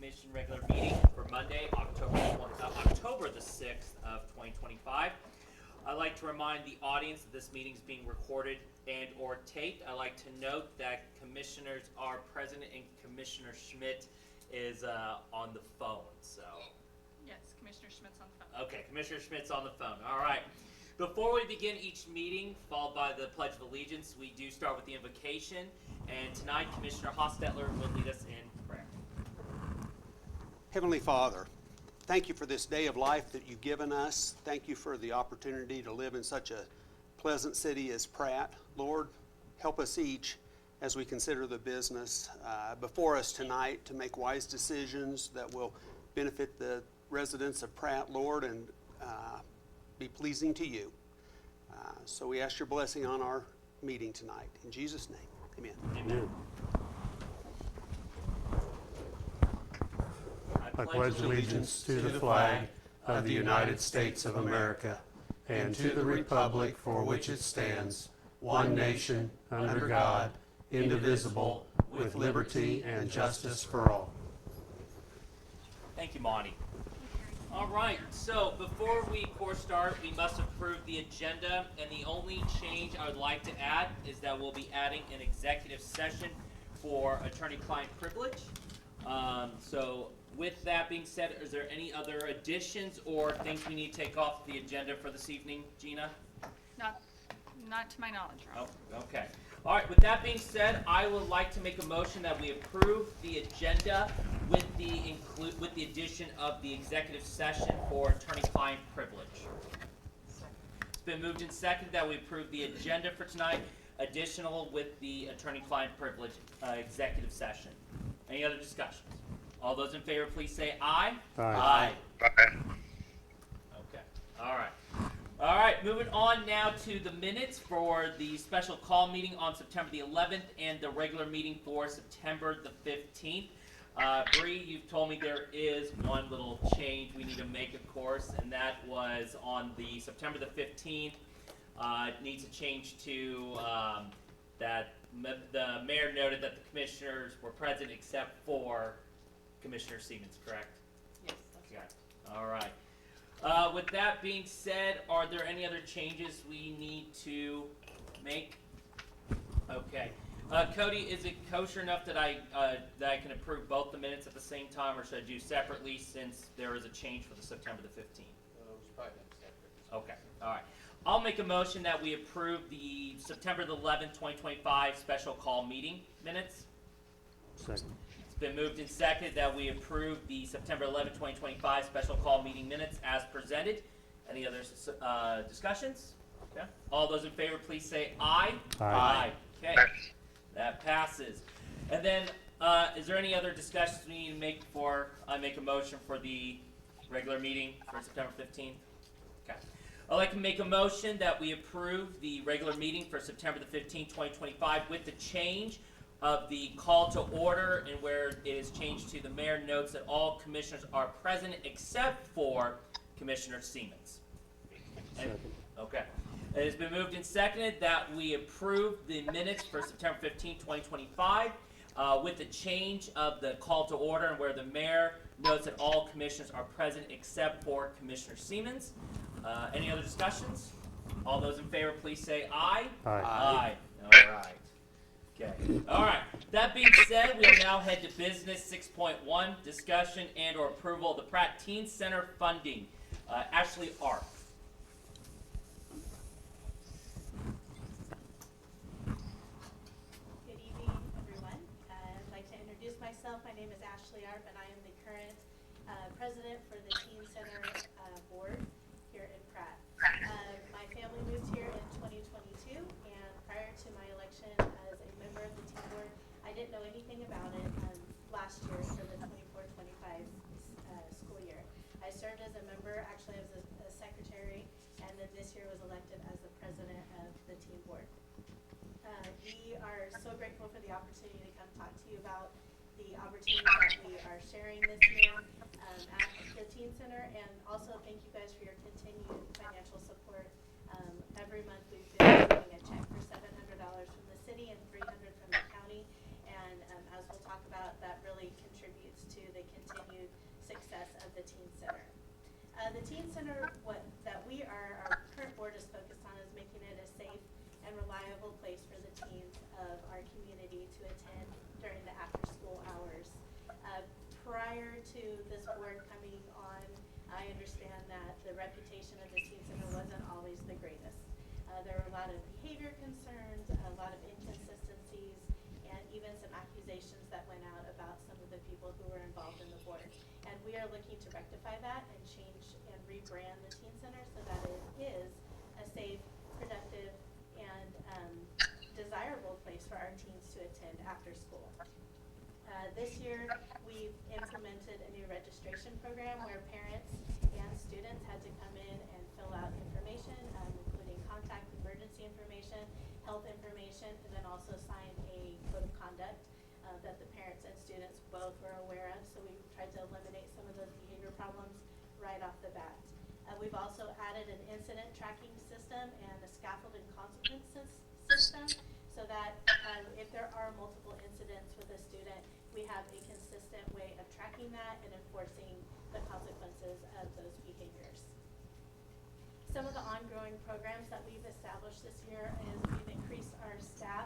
Commission regular meeting for Monday, October the 6th of 2025. I'd like to remind the audience that this meeting is being recorded and or taped. I'd like to note that commissioners are present and Commissioner Schmidt is on the phone. So. Yes, Commissioner Schmidt's on the phone. Okay, Commissioner Schmidt's on the phone. All right. Before we begin each meeting, followed by the Pledge of Allegiance, we do start with the invocation. And tonight, Commissioner Hostetler will lead us in prayer. Heavenly Father, thank you for this day of life that you've given us. Thank you for the opportunity to live in such a pleasant city as Pratt. Lord, help us each as we consider the business before us tonight to make wise decisions that will benefit the residents of Pratt, Lord, and be pleasing to you. So we ask your blessing on our meeting tonight. In Jesus' name, amen. Amen. I pledge allegiance to the flag of the United States of America and to the republic for which it stands, one nation, under God, indivisible, with liberty and justice for all. Thank you, Monty. All right, so before we, of course, start, we must approve the agenda, and the only change I would like to add is that we'll be adding an executive session for attorney-client privilege. So with that being said, is there any other additions or things we need to take off the agenda for this evening, Gina? Not to my knowledge, Rob. Oh, okay. All right, with that being said, I would like to make a motion that we approve the agenda with the addition of the executive session for attorney-client privilege. It's been moved and seconded that we approve the agenda for tonight, additional with the attorney-client privilege executive session. Any other discussions? All those in favor, please say aye. Aye. Okay. All right. All right, moving on now to the minutes for the special call meeting on September the 11th and the regular meeting for September the 15th. Bree, you've told me there is one little change we need to make, of course, and that was on the September the 15th. It needs to change to that the mayor noted that the commissioners were present except for Commissioner Siemens, correct? Yes, that's Okay. All right. With that being said, are there any other changes we need to make? Okay. Cody, is it kosher enough that I can approve both the minutes at the same time, or should I do separately since there is a change for the September the 15th? Okay. All right. I'll make a motion that we approve the September the 11th, 2025 special call meeting minutes. Second. It's been moved and seconded that we approve the September 11th, 2025 special call meeting minutes as presented. Any other discussions? Okay. All those in favor, please say aye. Aye. Okay. That passes. And then, is there any other discussions we need to make before I make a motion for the regular meeting for September 15th? Okay. I'd like to make a motion that we approve the regular meeting for September the 15th, 2025 with the change of the call to order, and where it is changed to the mayor notes that all commissioners are present except for Commissioner Siemens. Second. Okay. It has been moved and seconded that we approve the minutes for September 15, 2025 with the change of the call to order, and where the mayor notes that all commissioners are present except for Commissioner Siemens. Any other discussions? All those in favor, please say aye. Aye. Aye. All right. Okay. All right. That being said, we'll now head to business 6.1, discussion and or approval of the Pratt Teen Center funding. Ashley Arp. Good evening, everyone. I'd like to introduce myself. My name is Ashley Arp, and I am the current president for the Teen Center board here in Pratt. My family moved here in 2022, and prior to my election as a member of the teen board, I didn't know anything about it last year for the 24-25 school year. I served as a member, actually as a secretary, and then this year was elected as the president of the teen board. We are so grateful for the opportunity to come talk to you about the opportunity that we are sharing this year at the Teen Center, and also thank you guys for your continued financial support. Every month we've been receiving a check for $700 from the city and $300 from the county, and as we'll talk about, that really contributes to the continued the Teen Center. The Teen Center, our current board is focused on is making it a safe and reliable place for the teens of our community to attend during the after-school hours. Prior to this board coming on, I understand that the reputation of the Teen Center wasn't always the greatest. There were a lot of behavior concerns, a lot of inconsistencies, and even some accusations that went out about some of the people who were involved in the board. And we are looking to rectify that and change and rebrand the Teen Center so that it is a safe, productive, and desirable place for our teens to attend after school. This year, we've implemented a new registration program where parents and students had to come in and fill out information, including contact emergency information, health information, and then also sign a code of conduct that the parents and students both were aware of. So we tried to eliminate some of those behavior problems right off the bat. We've also added an incident tracking system and a scaffolding consequences system so that if there are multiple incidents with a student, we have a consistent way of tracking that and enforcing the consequences of those behaviors. Some of the ongoing programs that we've established this year is we've increased our staff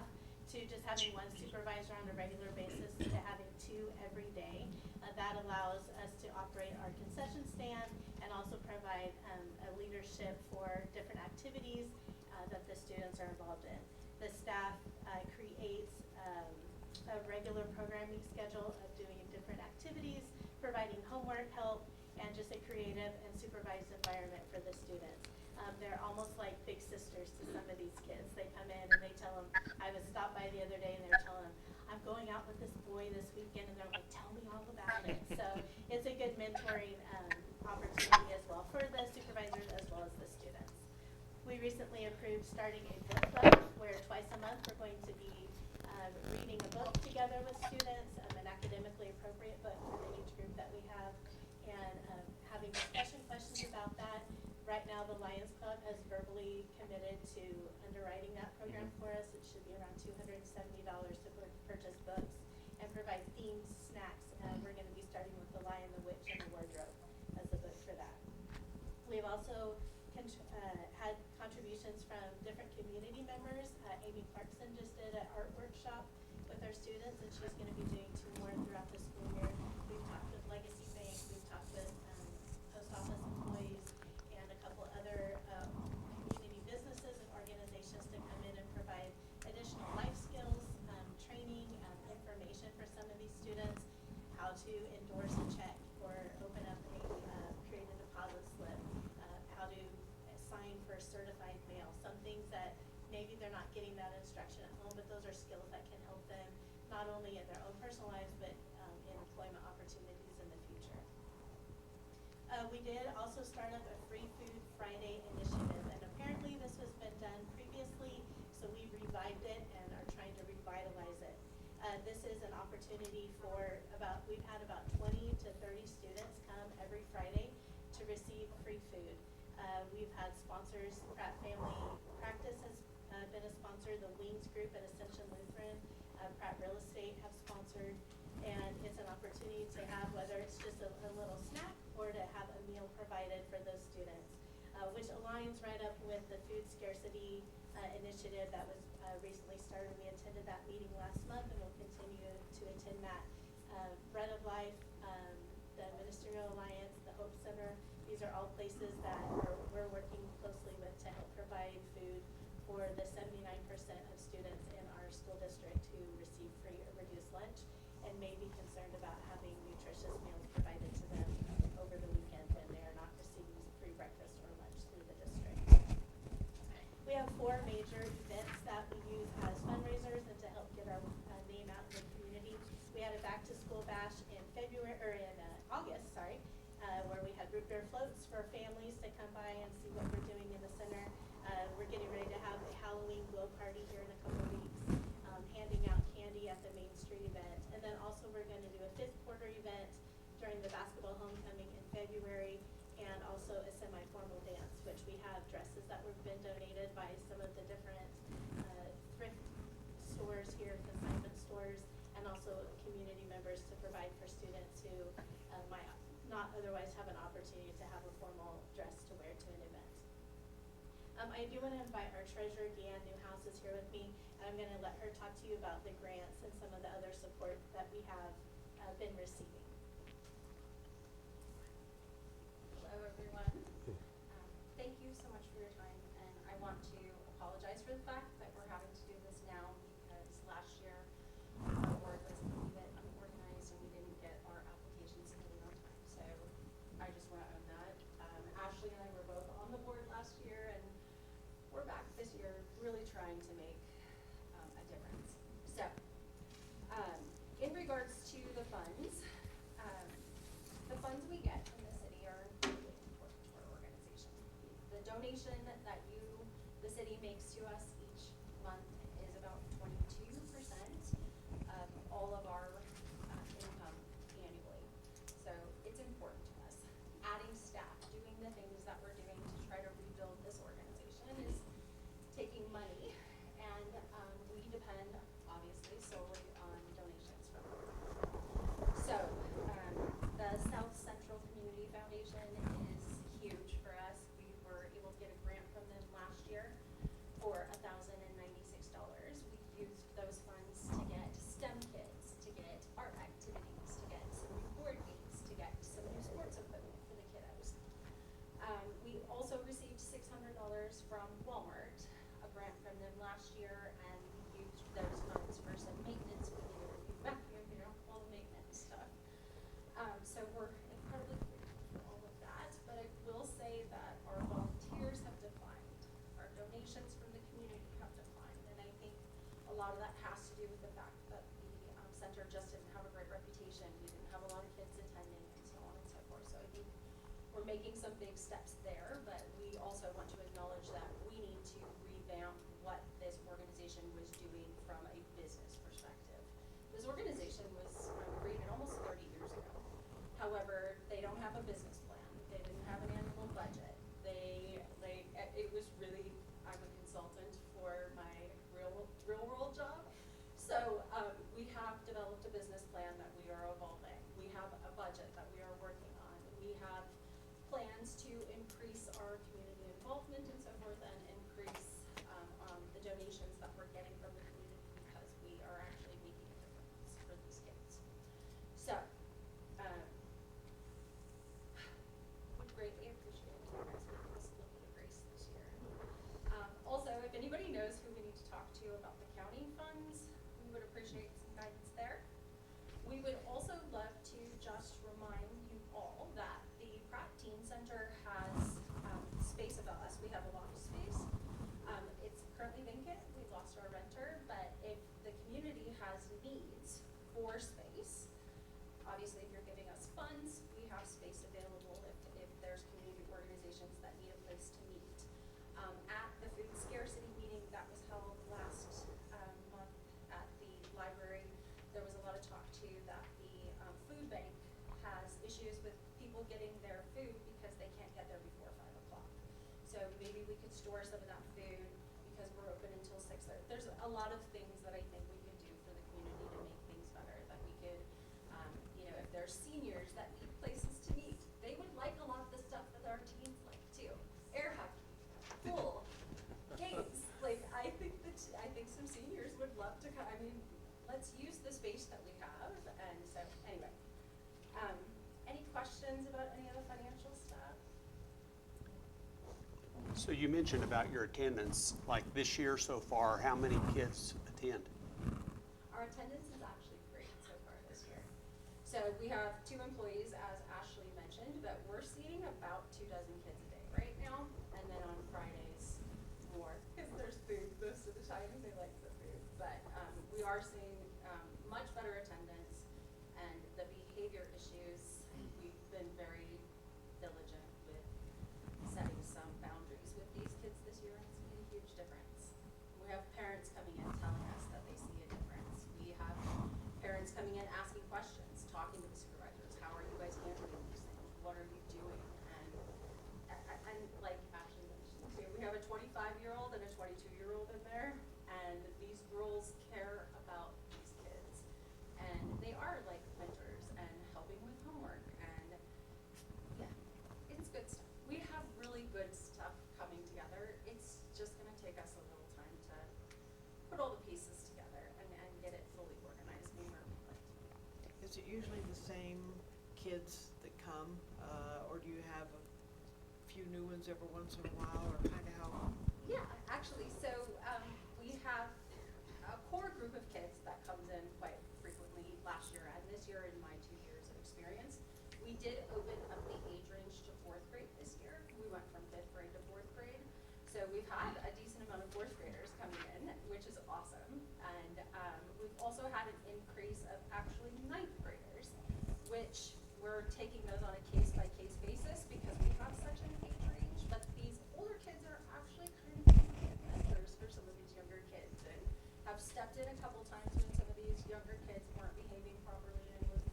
to just having one supervisor on a regular basis to having 2 every day. That allows us to operate our concession stand and also provide a leadership for different activities that the students are involved in. The staff creates a regular programming schedule of doing different activities, providing homework help, and just a creative and supervised environment for the students. They're almost like big sisters to some of these kids. They come in and they tell them, I was stopped by the other day and they were telling them, I'm going out with this boy this weekend, and they're like, tell me all about it. So it's a good mentoring opportunity as well for the supervisors as well as the students. We recently approved starting a book club where twice a month we're going to be reading a book together with students, an academically appropriate book for the age group that we have, and having discussion questions about that. Right now, the Lions Club has verbally committed to underwriting that program for us. It should be around $270 to purchase books and provide themed snacks. We're going to be starting with The Lion, the Witch, and the Wardrobe as the book for that. We've also had contributions from different community members. Amy Clarkson just did an art workshop with our students, and she's going to be doing 2 more throughout the school year. We've talked with Legacy Bank, we've talked with post office employees, and a couple other community businesses and organizations to come in and provide additional life skills, training, information for some of these students, how to endorse a check or open up a create a deposit slip, how to sign for certified mail, some things that maybe they're not getting that instruction at home, but those are skills that can help them not only in their own personal lives, but in employment opportunities in the future. We did also start up a Free Food Friday initiative, and apparently this has been done previously, so we revived it and are trying to revitalize it. This is an opportunity for we've had about 20 to 30 students come every Friday to receive free food. We've had sponsors. Pratt Family Practice has been a sponsor. The Wings Group at Ascension Lutheran, Pratt Real Estate have sponsored, and it's an opportunity to have, whether it's just a little snack or to have a meal provided for those students, which aligns right up with the food scarcity initiative that was recently started. We attended that meeting last month, and we'll continue to attend that. Bread of Life, the Ministerial Alliance, the Hope Center, these are all places that we're working closely with to help provide food for the 79% of students in our school district who receive free or reduced lunch and may be concerned about having nutritious meals provided to them over the weekend when they are not receiving free breakfast or lunch through the district. We have 4 major events that we use as fundraisers and to help get our name out in the community. We had a back-to-school bash in August, where we had root beer floats for families to come by and see what we're doing in the center. We're getting ready to have a Halloween glow party here in a couple of weeks, handing out candy at the Main Street event. And then also we're going to do a 5th quarter event during the basketball homecoming in February, and also a semi-formal dance, which we have dresses that were been donated by some of the different thrift stores here, consignment stores, and also community members to provide for students who might not otherwise have an opportunity to have a formal dress to wear to an event. I do want to invite our treasurer, Deanne Newhouse, is here with me, and I'm going to let her talk to you about the grants and some of the other support that we have been receiving. Hello, everyone. Thank you so much for your time, and I want to apologize for the fact that we're having to do this now because last year our board was a little bit unorganized and we didn't get our applications submitted on time. So I just want to own that. Ashley and I were both on the board last year, and we're back this year really trying to make a difference. So in regards to the funds we get from the city are really important to our organization. The donation that the city makes to us each month is about 22% of all of our income annually. So it's important to us. Adding staff, doing the things that we're doing to try to rebuild this organization is taking money, and we depend obviously solely on donations from the board. So the South Central Community Foundation is huge for us. We were able to get a grant from them last year for $1,096. We used those funds to get STEM kits, to get art activities, to get some new board games, to get some new sports equipment for the kiddos. We also received $600 from Walmart, a grant from them last year, and we used those funds for some maintenance. We needed a new vacuum, all the maintenance stuff. So we're incredibly grateful for all of that, but I will say that our volunteers have declined. Our donations from the community have declined, and I think a lot of that has to do with the fact that the center just didn't have a great reputation. We didn't have a lot of kids attending and so on and so forth. So I think we're making some big steps there, but we also want to acknowledge that we need to revamp what this organization was doing from a business perspective. This organization was created almost 30 years ago. However, they don't have a business plan. They didn't have an annual budget. It was really, I'm a consultant for my real world job. So we have developed a business plan that we are evolving. We have a budget that we are working on. We have plans to increase our community involvement and so forth, and increase the donations that we're getting from the community, because we are actually making a difference for these kids. So would greatly appreciate you guys giving us a little bit of grace this year. Also, if anybody knows who we need to talk to about the county funds, we would appreciate some guidance there. We would also love to just remind you all that the Pratt Teen Center has space above us. We have a lot of space. It's currently vacant. We lost our renter, but if the community has needs for space, obviously if you're giving us funds, we have space available if there's community organizations that need a place to meet. At the food scarcity meeting that was held last month at the library, there was a lot of talk too that the food bank has issues with people getting their food because they can't get there before 5 o'clock. So maybe we could store some of that food because we're open until 6:30. There's a lot of things that I think we could do for the community to make things better. That we could, if there's seniors that need places to meet, they would like a lot of the stuff that our teens like too. Air hockey, pool, games. Like I think some seniors would love to come. I mean, let's use the space that we have. And so anyway, any questions about any of the financial stuff? So you mentioned about your attendance, like this year so far, how many kids attend? Our attendance is actually great so far this year. So we have 2 employees, as Ashley mentioned, but we're seeing about 24 kids a day right now. And then on Fridays, more, because there's food most of the time. They like the food. But we are seeing much better attendance, and the behavior issues, we've been very diligent with setting some boundaries with these kids this year, and it's made a huge difference. We have parents coming in telling us that they see a difference. We have parents coming in asking questions, talking to the supervisors. How are you guys handling these things? What are you doing? And like Ashley mentioned too, we have a 25-year-old and a 22-year-old in there, and these girls care about these kids. And they are like mentors and helping with homework and Is it usually the same kids that come, or do you have a few new ones every once in a while, or kind of how? Yeah, actually, so we have a core group of kids that comes in quite frequently last year and this year in my 2 years of experience. We did open up the age range to 4th grade this year. We went from 5th grade to 4th grade. So we've had a decent amount of 4th graders coming in, which is awesome. And we've also had an increase of actually 9th graders, which we're taking those on a case-by-case basis because we have such an age range. But these older kids are actually kind of mentors for some of these younger kids and have stepped in a couple times when some of these younger kids weren't behaving properly and was,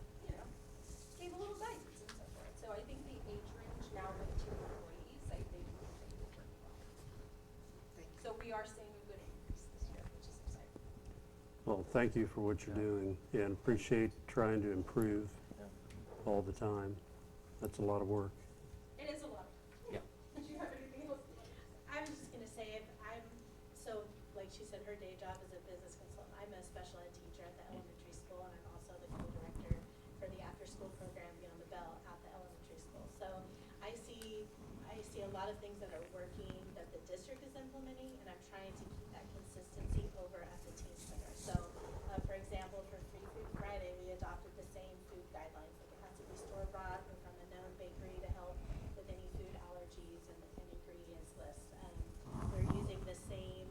gave a little guidance and so forth. So I think the age range now with 2 employees, I think will work well. Thank you. So we are seeing a good increase this year, which is exciting. Well, thank you for what you're doing, and appreciate trying to improve all the time. That's a lot of work. It is a lot. Yeah. Did you have anything else? I was just gonna say, like she said, her day job is a business consultant. I'm a special ed teacher at the elementary school, and I'm also the co-director for the after-school program Beyond the Bell at the elementary school. So I see a lot of things that are working that the district is implementing, and I'm trying to keep that consistency over at the teen center. So, for example, for Free Food Friday, we adopted the same food guidelines. Like it has to be store-bought or from a known bakery to help with any food allergies and ingredients lists. We're using the same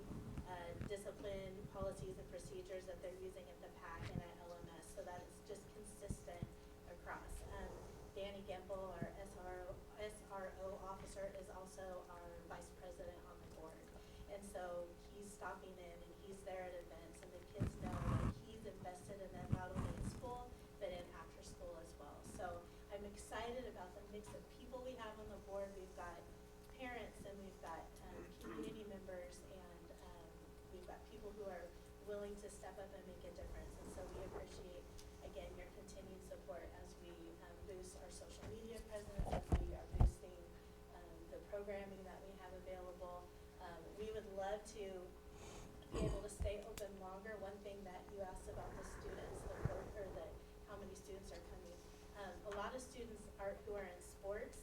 discipline policies and procedures that they're using at the PAC and at LMS, so that it's just consistent across. Danny Gempel, our SRO officer, is also our vice president on the board. And so he's stopping in and he's there at events, and the kids know that he's invested in them not only in school, but in after school as well. So I'm excited about the mix of people we have on the board. We've got parents and we've got community members, and we've got people who are willing to step up and make a difference. And so we appreciate, again, your continued support as we boost our social media presence, as we are boosting the programming that we have available. We would love to be able to stay open longer. One thing that you asked about the students, how many students are coming. A lot of students who are in sports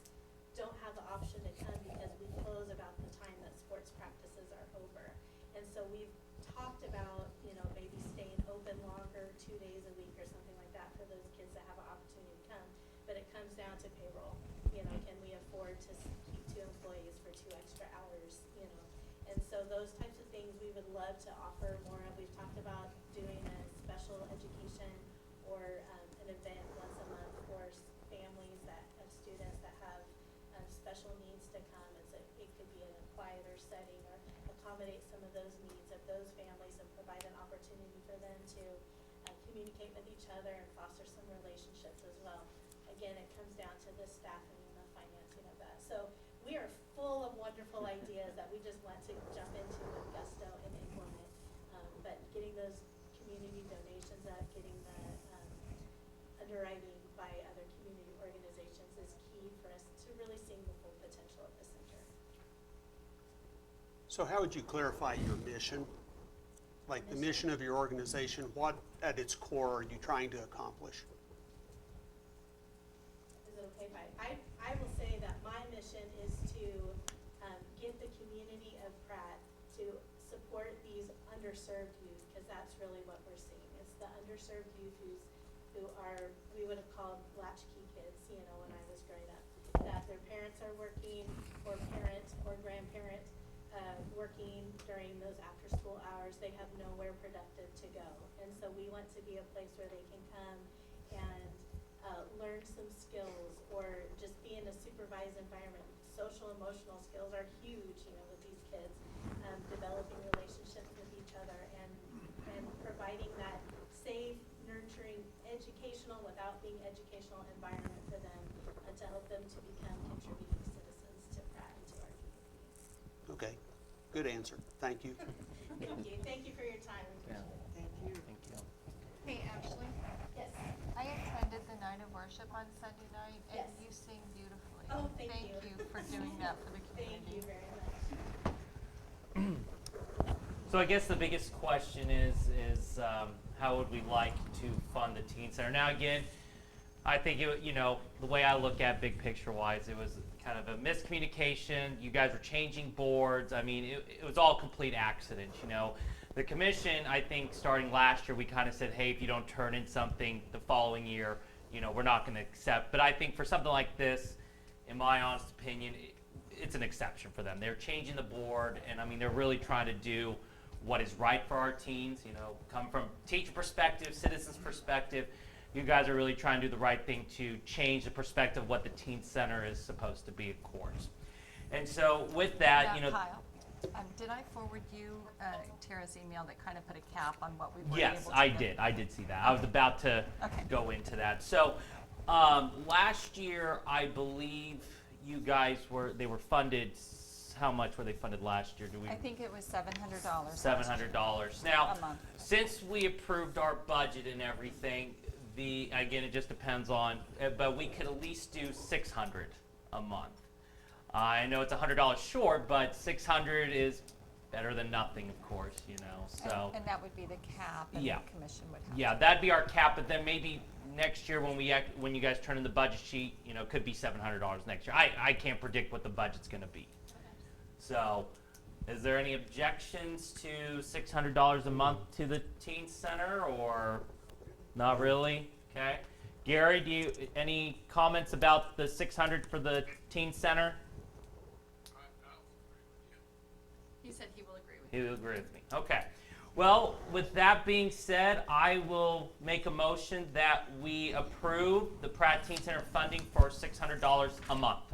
don't have the option to come because we close about the time that sports practices are over. And so we've talked about, maybe staying open longer, 2 days a week or something like that for those kids that have an opportunity to come. But it comes down to payroll. Can we afford to keep 2 employees for 2 extra hours, And so those types of things we would love to offer more of. We've talked about doing a special education or an event once a month for families of students that have special needs to come. It could be in a quieter setting or accommodate some of those needs of those families and provide an opportunity for them to communicate with each other and foster some relationships as well. Again, it comes down to the staffing and the financing of that. So we are full of wonderful ideas that we just want to jump into with gusto and implement. But getting those community donations up, getting the underwriting by other community organizations is key for us to really seeing the full potential of the center. So how would you clarify your mission? Like the mission of your organization, what at its core are you trying to accomplish? Is it okay if I will say that my mission is to get the community of Pratt to support these underserved youth, because that's really what we're seeing. It's the underserved youth who are, we would have called latchkey kids, when I was growing up, that their parents are working, or parent or grandparent working during those after-school hours. They have nowhere productive to go. And so we want to be a place where they can come and learn some skills, or just be in a supervised environment. Social emotional skills are huge, with these kids. Developing relationships with each other and providing that safe, nurturing, educational without being educational environment for them, to help them to become contributing citizens to Pratt and to our community. Okay, good answer. Thank you. Thank you. Thank you for your time. We appreciate it. Thank you. Hey, Ashley. Yes. I attended the night of worship on Sunday night, and Yes. you sing beautifully. Oh, thank you. Thank you for doing that for the Thank you community. very much. So I guess the biggest question is how would we like to fund the teen center? Now again, I think the way I look at big picture wise, it was kind of a miscommunication. You guys were changing boards. I mean, it was all complete accidents. The commission, I think, starting last year, we kind of said, hey, if you don't turn in something the following year, we're not going to accept. But I think for something like this, in my honest opinion, it's an exception for them. They're changing the board, and I mean, they're really trying to do what is right for our teens. Come from teacher perspective, citizens perspective. You guys are really trying to do the right thing to change the perspective of what the teen center is supposed to be, of course. And so with that, Now, Kyle, did I forward you Tara's email that kind of put a cap on what we were able yes, to I do? did. I did see that. I was about to Okay. go into that. So last year, I believe you guys were funded. How much were they funded last year? I think it was $700. $700. Now, A month. since we approved our budget and everything, again, it just depends on, but we could at least do $600 a month. I know it's $100 short, but $600 is better than nothing, of course, so. And that would be the cap, and Yeah. the commission would have. Yeah, that'd be our cap, but then maybe next year when you guys turn in the budget sheet, it could be $700 next year. I can't predict what the budget's gonna be. So, is there any objections to $600 a month to the teen center, or not really? Okay. Gary, any comments about the $600 for the teen center? He said he will agree with you. He will agree with me. Okay. Well, with that being said, I will make a motion that we approve the Pratt Teen Center funding for $600 a month.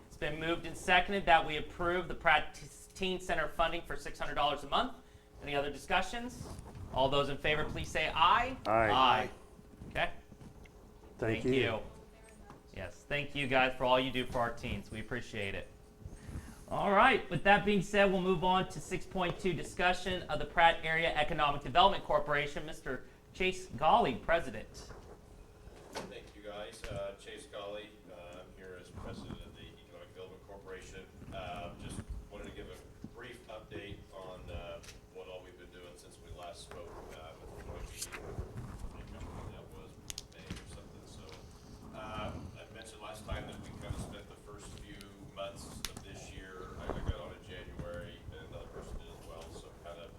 It's been moved and seconded that we approve the Pratt Teen Center funding for $600 a month. Any other discussions? All those in favor, please say aye. Aye. Aye. Okay. Thank you. Yes, thank you guys for all you do for our teens. We appreciate it. All right, with that being said, we'll move on to 6.2, discussion of the Pratt Area Economic Development Corporation. Mr. Chase Golly, President. Thank you, guys. Chase Golly, I'm here as president of the Economic Development Corporation. Just wanted to give a brief update on what all we've been doing since we last spoke with the joint meeting. I think that was May or something. So I mentioned last time that we kind of spent the first few months of this year. I got on in January, and another person did as well. So kind of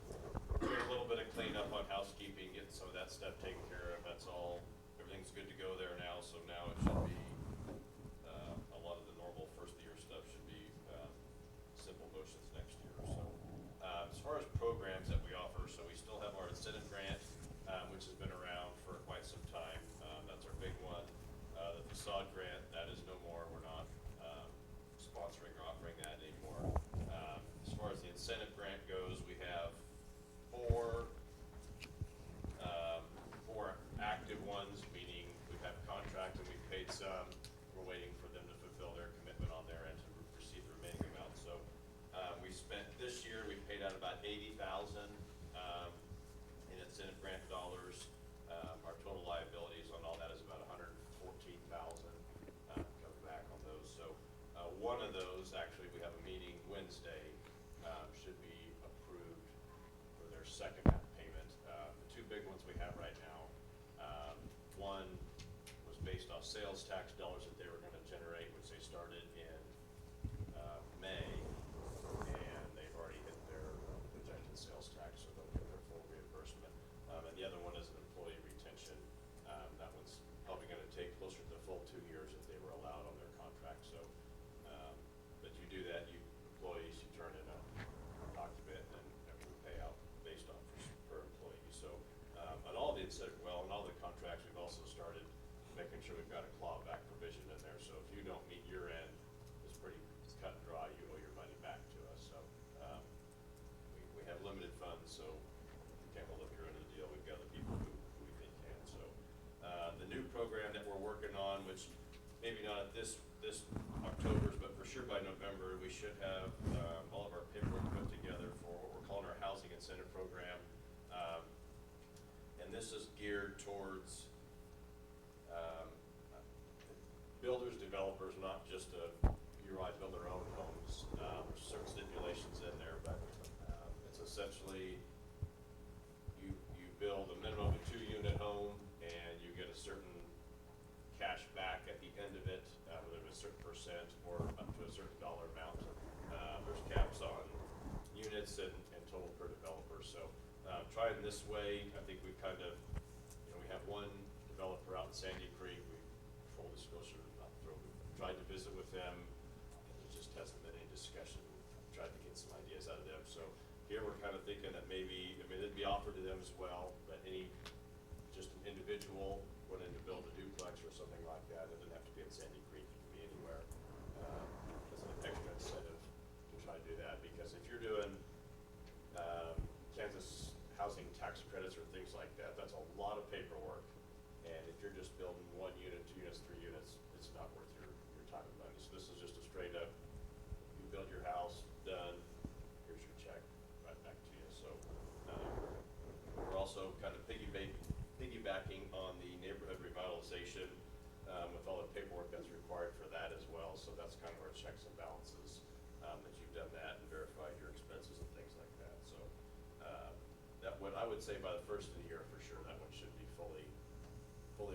doing a little bit of cleanup on housekeeping, getting some of that stuff taken care of. That's all. Everything's good to go there now, so now it should be, a lot of the normal first year stuff should be simple motions next year. So as far as programs that we offer, so we still have our incentive grant, which has been around for quite some time. That's our big one. The facade grant, that is no more. We're not sponsoring or offering that anymore. As far as the incentive grant goes, we have four active ones, meaning we have contract and we've paid some. We're waiting for them to fulfill their commitment on their end to receive the remaining amount. So we spent this year, we paid out about $80,000 in incentive grant dollars. Our total liabilities on all that is about $114,000 coming back on those. So one of those, actually, we have a meeting Wednesday, should be approved for their second half payment. The two big ones we have right now. One was based off sales tax dollars that they were going to generate, which they started in May, and they've already hit their projected sales tax, so they'll get their full reimbursement. And the other one is an employee retention. That one's probably going to take closer to the full 2 years that they were allowed on their contract. So, but you do that, employees, you turn in a document, and we pay out based on per employee. So, on all the incentive, on all the contracts, we've also started making sure we've got a clawback provision in there. So if you don't meet your end, it's pretty cut and dry. You owe your money back to us. So we have limited funds, so we can't hold up your end of the deal. We've got the people who we think can. So the new program that we're working on, which maybe not at this October's, but for sure by November, we should have all of our paperwork put together for what we're calling our housing incentive program. And this is geared towards builders, developers, not just you or I build our own homes. There's certain stipulations in there, but it's essentially you build a minimum of a 2-unit home, and you get a certain trying this way. I think we've kind of, we have one developer out in Sandy Creek. We, full disclosure, we've tried to visit with them. There just hasn't been any discussion. Tried to get some ideas out of them. So here we're kind of thinking that maybe, it'd be offered to them as well, but just an individual wanting to build a duplex or something like that, it doesn't have to be in Sandy Creek, it can be anywhere. As an extra incentive to try to do that, because if you're doing Kansas housing tax credits or things like that, that's a lot of paperwork. And if you're just building 1 unit, 2 units, 3 units, it's not worth your time and money. So this is just a straight up, you build your house, done, here's your check, right back to you. So we're also kind of piggybacking on the neighborhood revitalization with all the paperwork that's required for that as well. So that's kind of our checks and balances, that you've done that and verified your expenses and things like that. So that what I would say by the first of the year for sure, that one should be fully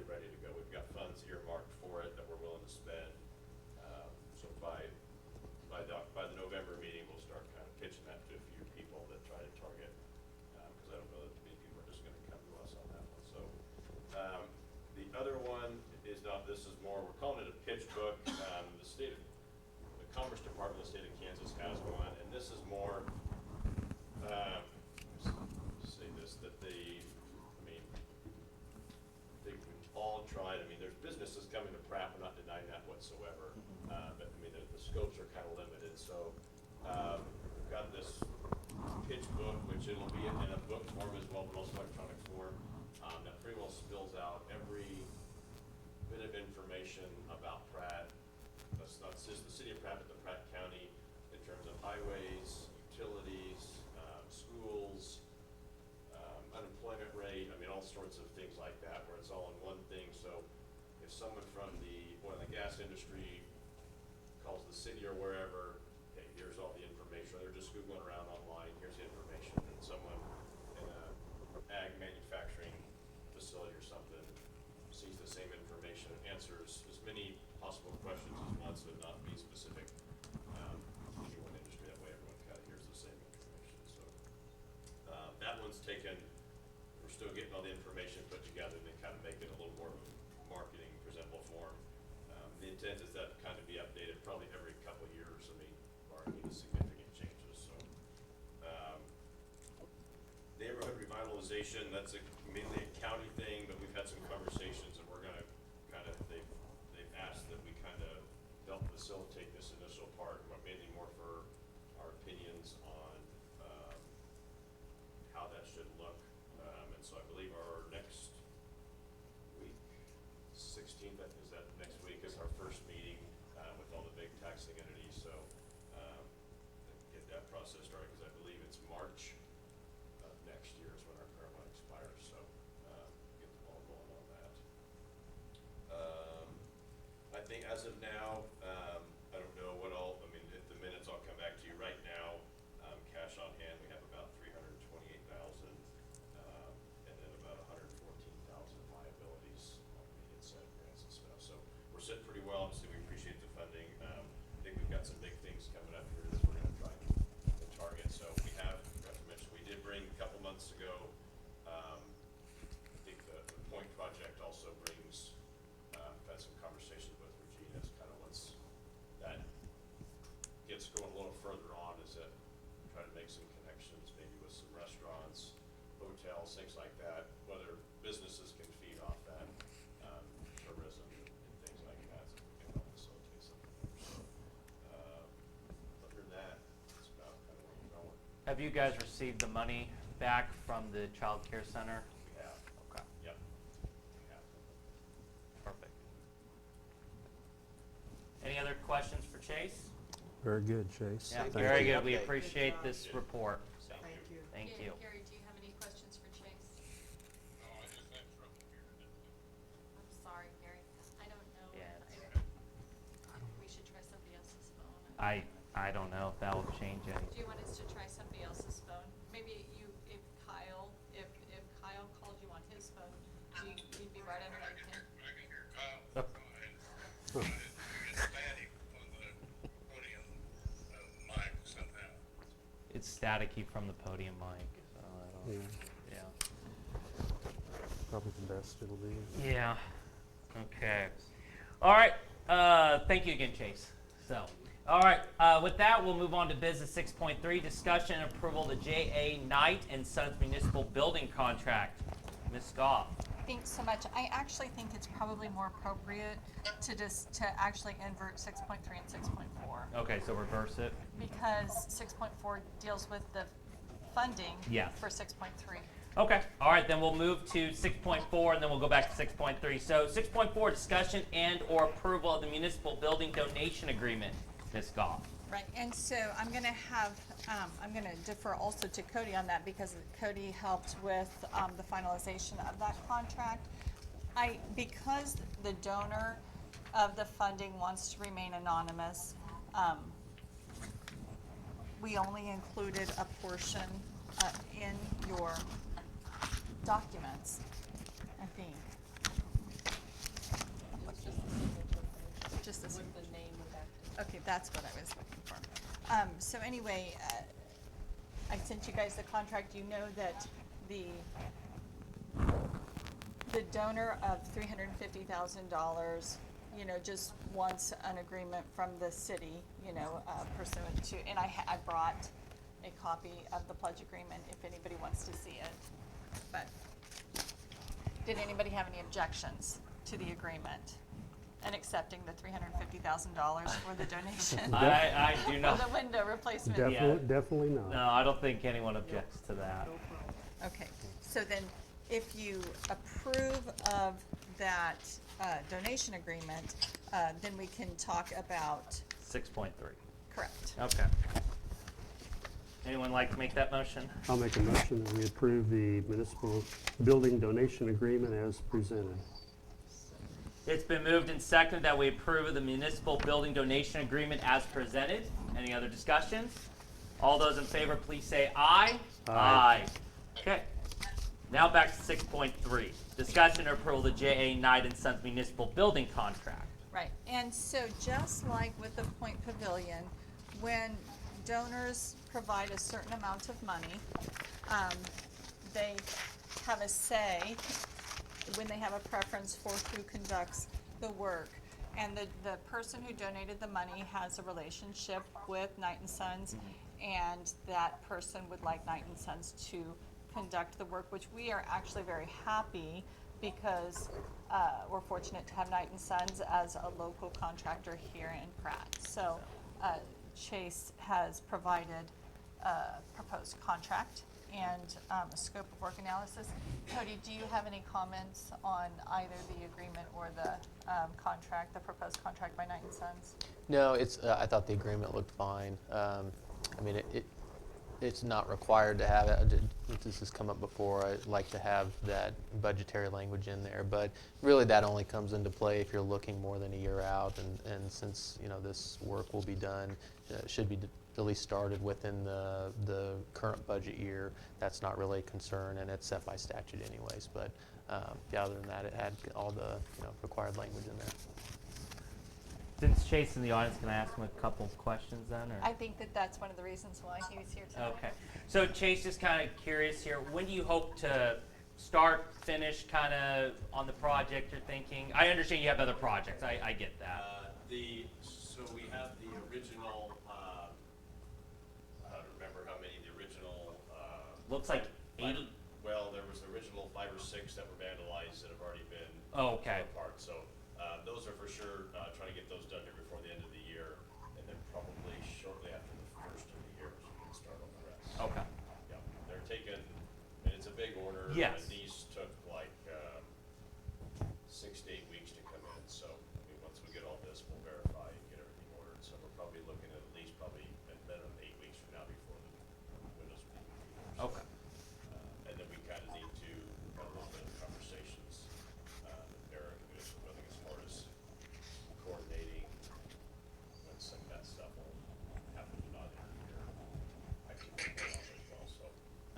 ready to go. We've got funds earmarked for it that we're willing to spend. So by the November meeting, we'll start kind of pitching that to a few people that try to target, because I don't know that many people are just going to come to us on that one. So the other one is not. This is more. We're calling it a pitch book. The Commerce Department of the state of Kansas has one, and this is more. Say this that they've all tried. There's businesses coming to Pratt. We're not denying that whatsoever. But the scopes are kind of limited. So we've got this pitch book, which it'll be in a book form as well, but also electronic form. That pretty well spills out every bit of information about Pratt. That's not just the city of Pratt, but the Pratt County in terms of highways, utilities, schools, unemployment rate. All sorts of things like that, where it's all in one thing. So if someone from the oil and gas industry calls the city or wherever, hey, here's all the information. Or they're just Googling around online, here's the information. And someone in a ag manufacturing facility or something sees the same information and answers as many possible questions as wants, and not be specific to any one industry. That way everyone kind of hears the same information. So that one's taken. We're still getting all the information put together and then kind of make it a little more of a marketing presentable form. The intent is that kind of be updated probably every couple of years. Barring any significant changes. So neighborhood revitalization, that's mainly a county thing, but we've had some conversations and we're gonna kind of, they've asked that we kind of help facilitate this initial part, but mainly more for our opinions on how that should look. And so I believe our next week, 16th, is that next week, is our first meeting with all the big taxing entities. So get that process started, because I believe it's March of next year is when our current one expires. So get the ball going on that. I think as of now, I don't know what all. If the minutes all come back to you right now. Cash on hand, we have about $328,000, and then about $114,000 liabilities on the incentive grants and stuff. So we're sitting pretty well. Obviously, we appreciate the funding. I think we've got some big things coming up here that we're going to try to target. So we have, got to mention, we did bring a couple months ago. I think the Point project also brings. We've had some conversations with Regina. It's kind of once that gets going a little further on, is that try to make some connections, maybe with some restaurants, hotels, things like that, whether businesses can feed off that, tourism and things like that, so we can help facilitate something there. So, other than that, that's about kind of where we're going. Have you guys received the money back from the child care center? We have. Okay, Yep. We have. perfect. Any other questions for Chase? Very good, Chase. Yeah, Thank you very for the good. We update. appreciate Good this job. report. Thank you. Thank you. Gary, do you have any questions for Chase? I just had trouble hearing it. I'm sorry, Gary. I don't know. Yeah, We should try somebody else's phone. I don't know if that will change Do anything. you want us to try somebody else's phone? Maybe if Kyle called you on his phone, you'd be right under I like can him. hear Kyle. Oh. It's static on the podium mic somehow. It's staticky from the podium mic, so I don't, Yeah. probably the best it'll be. Yeah. Okay. All right. Thank you again, Chase. So, all right. With that, we'll move on to business 6.3, discussion and approval of the J.A. Knight and Sons Municipal Building Contract. Ms. Goff. Thanks so much. I actually think it's probably more appropriate to actually invert 6.3 and 6.4. Okay, so reverse it. Because 6.4 deals with the funding Yes. for 6.3. Okay. All right, then we'll move to 6.4 and then we'll go back to 6.3. So 6.4, discussion and or approval of the municipal building donation agreement. Ms. Goff. Right, and so I'm gonna have, I'm gonna defer also to Cody on that because Cody helped with the finalization of that contract. Because the donor of the funding wants to remain anonymous, we only included a portion in your documents, I think. Just the signature. With the name redacted. Okay, that's what I was looking for. So anyway, I sent you guys the contract. You know that the donor of $350,000, you know, just wants an agreement from the city, you know, pursuant to, and I brought a copy of the pledge agreement if anybody wants to see it. But did anybody have any objections to the agreement and accepting the $350,000 for the donation? I do For not. the window replacement? Definitely not. No, I don't think anyone objects to that. Okay, so then if you approve of that donation agreement, then we can talk about, 6.3. correct. Okay. Anyone like to make that motion? I'll make a motion that we approve the municipal building donation agreement as presented. It's been moved and seconded that we approve of the municipal building donation agreement as presented. Any other discussions? All those in favor, please say aye. Aye. Okay. Now back to 6.3. Discussion and approval of the J.A. Knight and Sons Municipal Building Contract. Right, and so just like with the Point Pavilion, when donors provide a certain amount of money, they have a say when they have a preference for who conducts the work. And the person who donated the money has a relationship with Knight and Sons, and that person would like Knight and Sons to conduct the work, which we are actually very happy because we're fortunate to have Knight and Sons as a local contractor here in Pratt. So Chase has provided a proposed contract and a scope of work analysis. Cody, do you have any comments on either the agreement or the contract, the proposed contract by Knight and Sons? No, I thought the agreement looked fine. I mean, it's not required to have it. This has come up before. I'd like to have that budgetary language in there, but really that only comes into play if you're looking more than a year out. And since this work will be done, should be at least started within the current budget year. That's not really a concern, and it's set by statute anyways. But yeah, other than that, it had all the required language in there. Since Chase in the audience, can I ask him a couple of questions then? Or? I think that that's one of the reasons why he was here tonight. Okay. So Chase, just kind of curious here, when do you hope to start, finish kind of on the project you're thinking? I understand you have other projects. I get that. So we have the original, I don't remember how many, the original. Looks like 80. Well, there was the original 5 or 6 that were vandalized that have already been Oh, okay. torn apart. So those are for sure, trying to get those done here before the end of the year. And then probably shortly after the first of the year, we can start on the rest. Okay. Yeah, they're taking, and it's a big order. Yes. And these took like 6 to 8 weeks to come in. So I mean, once we get all this, we'll verify and get everything ordered. So we're probably looking at least probably a minimum 8 weeks from now before the windows will be completed. Okay. And then we kind of need to have a little bit of conversations with Eric and Municipal Building as far as coordinating when some of that stuff will happen to not interfere. I can work on it as well, so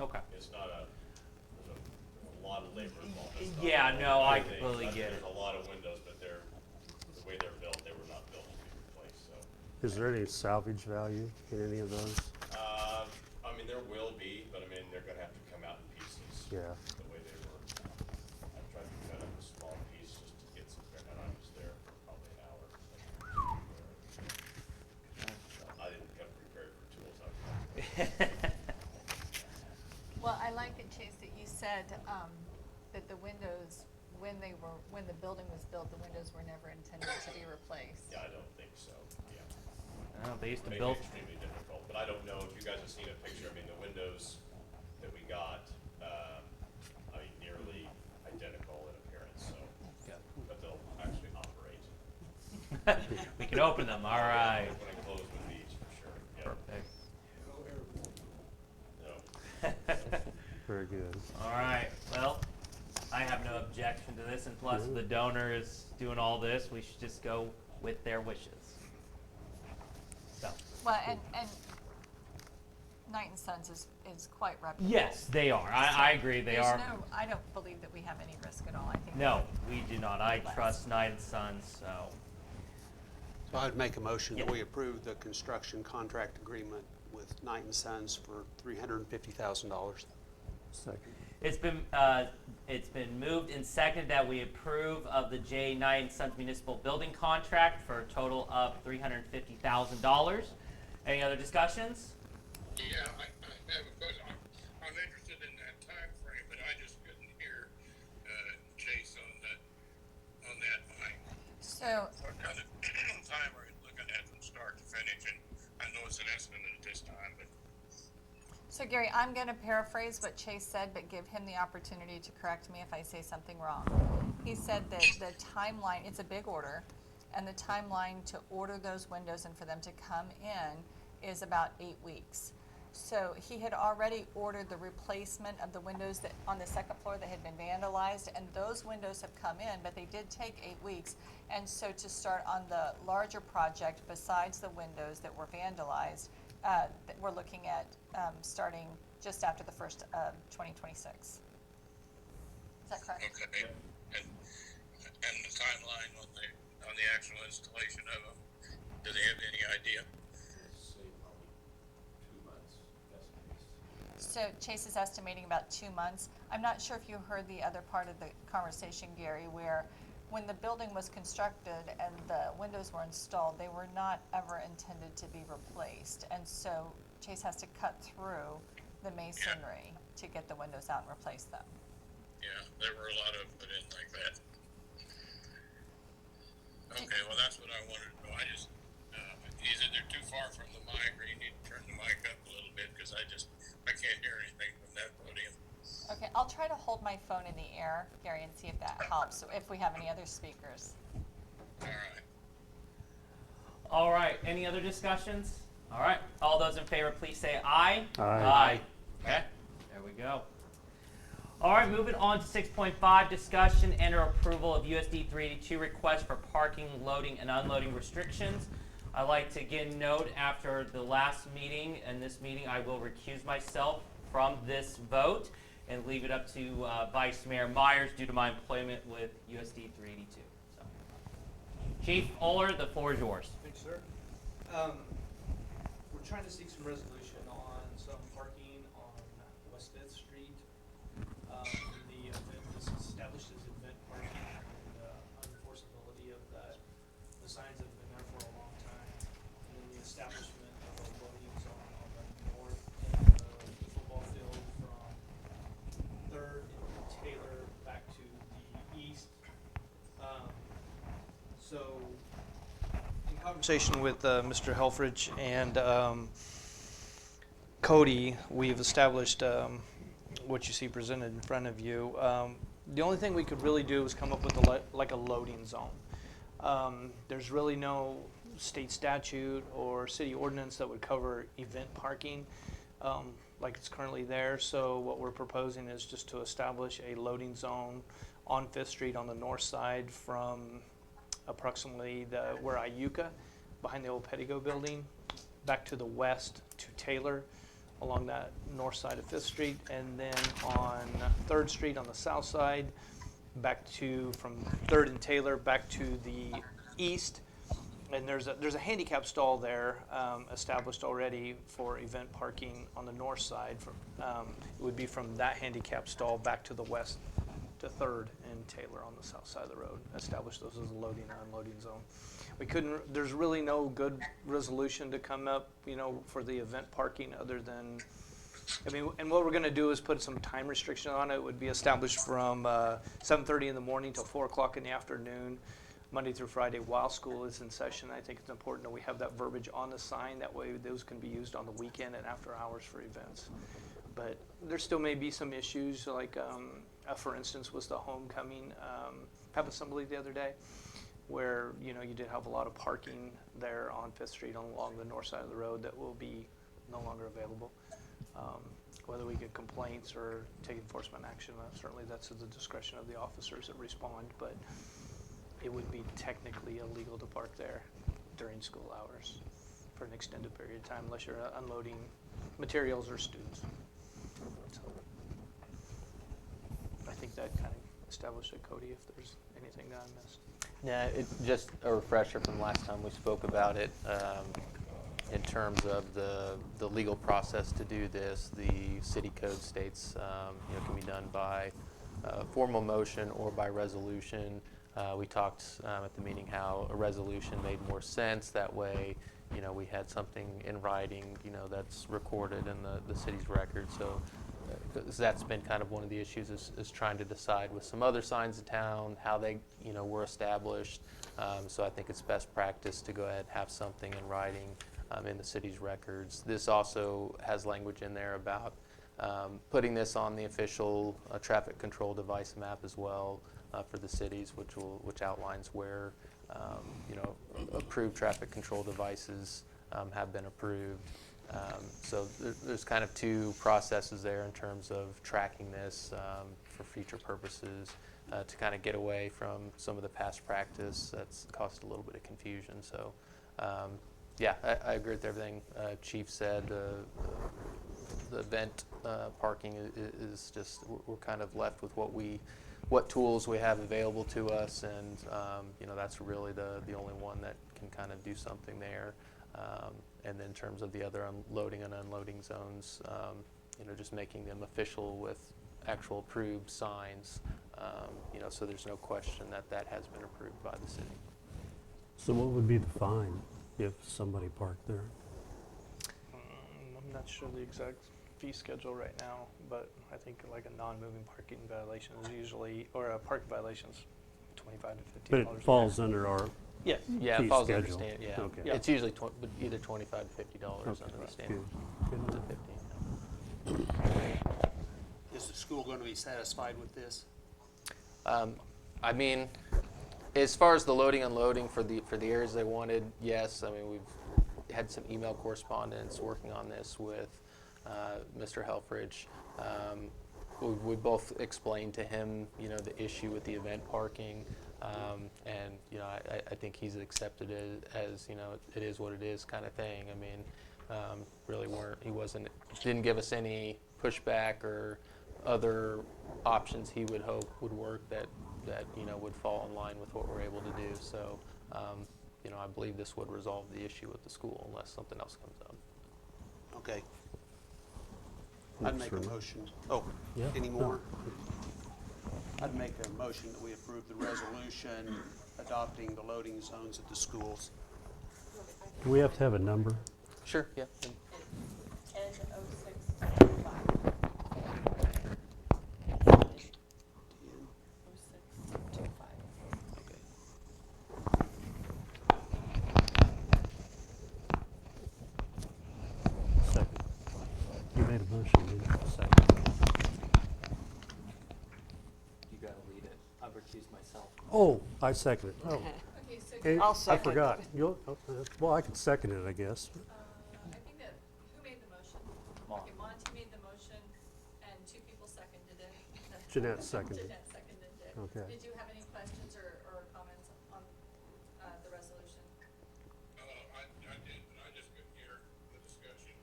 Okay. it's not there's a lot of labor involved. It's not Yeah, all no, I everything. completely get it. There's a lot of windows, but the way they're built, they were not built to be replaced, so. Is there any salvage value in any of those? I mean, there will be, but I mean, they're gonna have to come out in pieces. Yeah. The way they were. Well, I like it, Chase, that you said that the windows, when the building was built, the windows were never intended to be replaced. Yeah, I don't think so, yeah. Oh, they used to Make build. it extremely difficult, but I don't know if you guys have seen a picture. I mean, the windows that we got, I mean, nearly identical in appearance, so, but they'll actually operate. We can open them. All right. Open and close with these, for sure, yeah. Perfect. No. Very good. All right. Well, I have no objection to this, and plus the donor is doing all this. We should just go with their wishes. So. Well, and Knight and Sons is quite reputable. Yes, they are. I agree. They are. I don't believe that we have any risk at all. I think. No, we do not. I Less. trust Knight and Sons. So. So I'd make a motion that Yeah. we approve the construction contract agreement with Knight and Sons for $350,000. Second. It's been moved and seconded that we approve of the J. Knight and Sons municipal building contract for a total of $350,000. Any other discussions? Yeah, I have a question. I'm interested in that time frame, but I just couldn't hear Chase on that mic. So, What kind of time are you looking at from start to finish? And I know it's an estimate at this time, but so Gary, I'm going to paraphrase what Chase said, but give him the opportunity to correct me if I say something wrong. He said that the timeline, it's a big order, and the timeline to order those windows and for them to come in is about 8 weeks. So he had already ordered the replacement of the windows that on the second floor that had been vandalized, and those windows have come in, but they did take 8 weeks. And so to start on the larger project, besides the windows that were vandalized, that we're looking at starting just after the first of 2026. Is that correct? okay. And the timeline on the actual installation of them, do they have any idea? Say probably 2 months, best case. So Chase is estimating about 2 months. I'm not sure if you heard the other part of the conversation, Gary, where when the building was constructed and the windows were installed, they were not ever intended to be replaced. And so Chase has to cut through the masonry to get the windows out and replace them. Yeah, there were a lot of them put in like that. Okay, well, that's what I wanted to know. I just, either they're too far from the mic or you need to turn the mic up a little bit because I can't hear anything from that podium. Okay, I'll try to hold my phone in the air, Gary, and see if that helps, if we have any other speakers. All right. All right. Any other discussions? All right. All those in favor, please say aye. Aye. Okay. There we go. All right. Moving on to 6.5, discussion and or approval of USD 382 request for parking, loading, and unloading restrictions. I'd like to again note after the last meeting and this meeting, I will recuse myself from this vote and leave it up to Vice Mayor Myers due to my employment with USD 382. So, Chief Oler, the floor is yours. Thanks, sir. We're trying to seek some resolution on some parking on West 5th Street. The event was established as event parking, and unenforceability of that. The signs have been there for a long time. And then the establishment of a loading zone on the north end of the football field from 3rd and Taylor back to the east. So, in conversation with Mr. Helfrich and Cody, we've established what you see presented in front of you. The only thing we could really do is come up with like a loading zone. There's really no state statute or city ordinance that would cover event parking like it's currently there. So what we're proposing is just to establish a loading zone on 5th Street on the north side from approximately where Iuka, behind the old Pettigo building, back to the west to Taylor along that north side of 5th Street, and then on 3rd Street on the south side, back to from 3rd and Taylor back to the east. And there's a handicap stall there established already for event parking on the north side. It would be from that handicap stall back to the west to 3rd and Taylor on the south side of the road. Establish those as a loading and unloading zone. We couldn't, there's really no good resolution to come up, you know, for the event parking other than, I mean, and what we're gonna do is put some time restriction on it. It would be established from 7:30 in the morning till 4 o'clock in the afternoon, Monday through Friday while school is in session. I think it's important that we have that verbiage on the sign. That way those can be used on the weekend and after hours for events. But there still may be some issues, like for instance was the homecoming pep assembly the other day, where you know you did have a lot of parking there on 5th Street along the north side of the road that will be no longer available. Whether we get complaints or take enforcement action, certainly that's at the discretion of the officers that respond, but it would be technically illegal to park there during school hours for an extended period of time unless you're unloading materials or students. So I think that kind of established it, Cody, if there's anything that I missed. Yeah, just a refresher from last time we spoke about it. In terms of the legal process to do this, the city code states you know, can be done by formal motion or by resolution. We talked at the meeting how a resolution made more sense. That way, you know, we had something in writing, you know, that's recorded in the city's record. So that's been kind of one of the issues is trying to decide with some other signs in town how they, you know, were established. So I think it's best practice to go ahead and have something in writing in the city's records. This also has language in there about putting this on the official traffic control device map as well for the cities, which outlines where you know, approved traffic control devices have been approved. So there's kind of two processes there in terms of tracking this for future purposes to kind of get away from some of the past practice that's caused a little bit of confusion. So yeah, I agree with everything Chief said. The event parking is just, we're kind of left with what tools we have available to us, and you know, that's really the only one that can kind of do something there. And then in terms of the other unloading and unloading zones, you know, just making them official with actual approved signs, you know, so there's no question that has been approved by the city. So what would be the fine if somebody parked there? I'm not sure the exact fee schedule right now, but I think like a non-moving parking violation is usually, or a parking violation is $25 to $50. But it falls under our Yeah. Yeah, fee it falls under schedule. standard. Yeah, Okay. it's usually either $25 to $50 Okay. under the standard. Good. To 50. Yeah. Is the school going to be satisfied with this? I mean, as far as the loading unloading for the areas they wanted, yes. I mean, we've had some email correspondence working on this with Mr. Helfrich. We both explained to him, you know, the issue with the event parking, and you know, I think he's accepted it as, you know, it is what it is kind of thing. I mean, really didn't give us any pushback or other options he would hope would work that you know, would fall in line with what we're able to do. So you know, I believe this would resolve the issue with the school unless something else comes up. Okay. I'd make a motion. Oh, Yeah. any No. more? I'd make a motion that we approve the resolution adopting the loading zones at the schools. Do we have to have a number? Sure. Yeah. Second. You made a motion, didn't you? Second. You gotta lead it. I've recused myself. Oh, I second it. Oh, Okay, so, hey, I'll I second. forgot. Well, I can second it, I guess. I think that, who made the motion? Monty. Okay, Monty made the motion, and 2 people seconded it. Jeanette seconded. Jeanette seconded it. Okay. Did you have any questions or comments on the resolution? I did, but I just couldn't hear the discussion.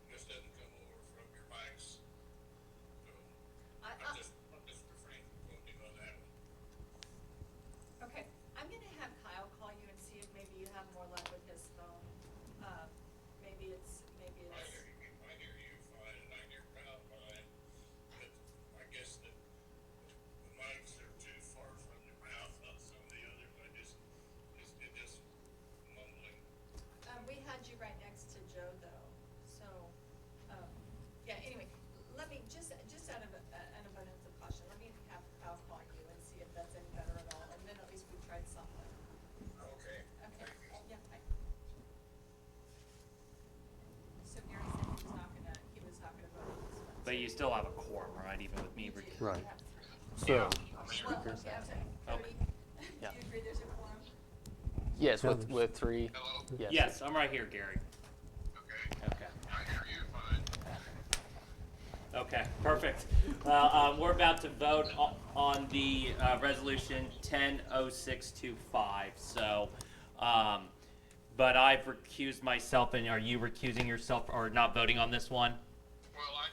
This doesn't come over from your mics. So I'm just refrain from voting on that one. Okay, I'm gonna have Kyle call you and see if maybe you have more luck with his phone. Maybe it's. I hear you fine, and I hear Kyle fine, but I guess that But you still have a quorum, right, even with me? Right. So, Well, yeah, Okay. Cody, Yeah. do you agree there's a quorum? Yes, with three. Hello? Yes. Yes, I'm right here, Gary. Okay, Okay. I hear you fine. Okay, perfect. We're about to vote on the resolution 100625. So, but I've recused myself, and are you recusing yourself or not voting on this one? Well, I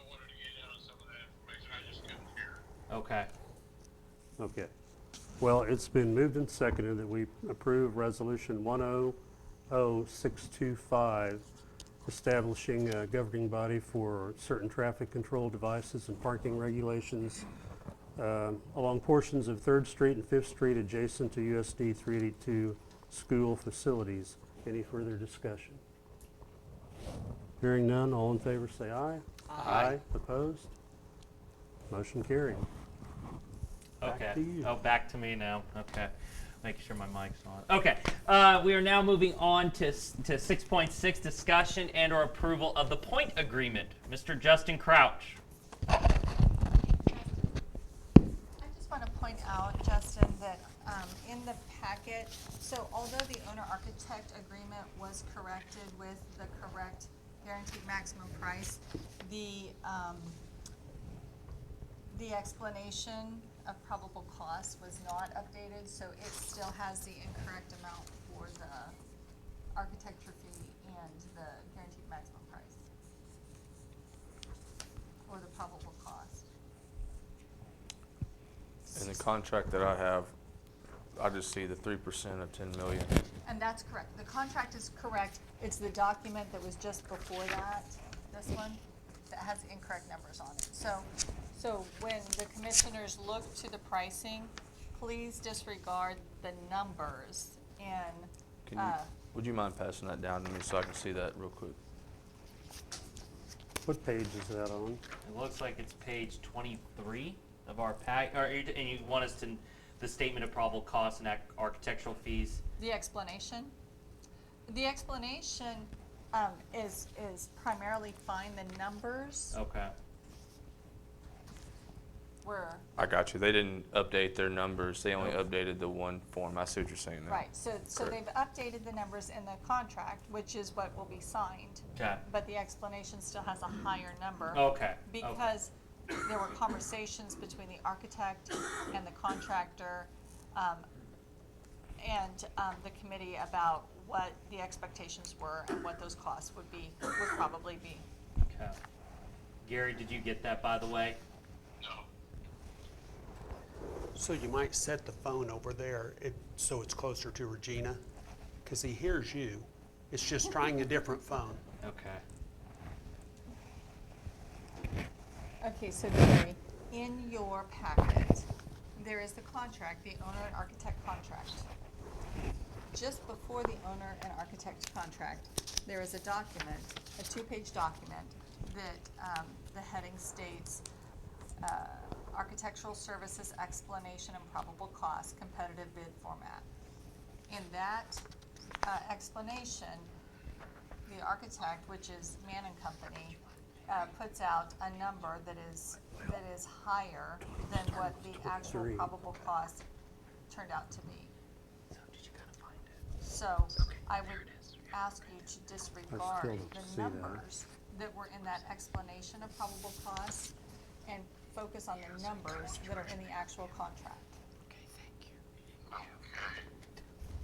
wanted to get in on some of that information, I just couldn't hear. Okay. okay. Well, it's been moved and seconded that we approve Resolution 100625, establishing a governing body for certain traffic control devices and parking regulations along portions of 3rd Street and 5th Street adjacent to USD 382 school facilities. Any further discussion? Hearing none, all in favor say aye. Aye. Opposed? Motion carried. Back Okay. to you. Oh, back to me now. Okay. Making sure my mic's on. Okay. We are now moving on to 6.6, discussion and or approval of the point agreement. Mr. Justin Crouch. I just want to point out, Justin, that in the packet, so although the owner-architect agreement was corrected with the correct guaranteed maximum price, the explanation of probable cost was not updated, so it still has the incorrect amount for the architecture fee and the guaranteed maximum price, or the probable cost. In the contract that I have, I just see the 3% of 10 million. And that's correct. The contract is correct. It's the document that was just before that, this one, that has incorrect numbers on it. So when the commissioners look to the pricing, please disregard the numbers and, Can you, would you mind passing that down to me so I can see that real quick? What page is that on? It looks like it's page 23 of our pack, and you want us to, the statement of probable costs and architectural fees. the explanation. The explanation is primarily find the numbers Okay. were, I got you. They didn't update their numbers. They only updated the one form. I see what you're saying now. right, so Correct. they've updated the numbers in the contract, which is what will be signed. Okay. But the explanation still has a higher number. Okay. Because there were conversations between the architect and the contractor, and the committee about what the expectations were and what those costs would probably be. Okay. Gary, did you get that, by the way? No. So you might set the phone over there so it's closer to Regina, because he hears you. It's just trying a different phone. Okay. Okay, so Gary, in your packet, there is the contract, the owner and architect contract. Just before the owner and architect contract, there is a document, a 2-page document, that the heading states, architectural services explanation and probable cost, competitive bid format. In that explanation, the architect, which is Mann and Company, puts out a number that is higher than what the actual probable cost turned out to be. So I would ask you to disregard don't the see that. numbers that were in that explanation of probable cost and focus on the numbers that are in the actual contract.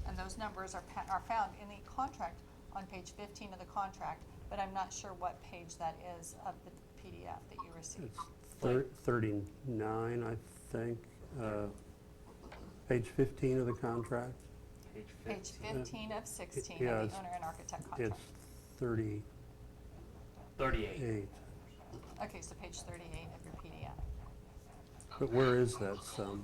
And those numbers are found in the contract on page 15 of the contract, but I'm not sure what page that is of the PDF that you received. It's 39, I think. Page 15 of the contract. Page 15 of 16 Yeah, of the it's- owner and architect contract. It's 38. 38. Okay, so page 38 of your PDF. But where is that sum?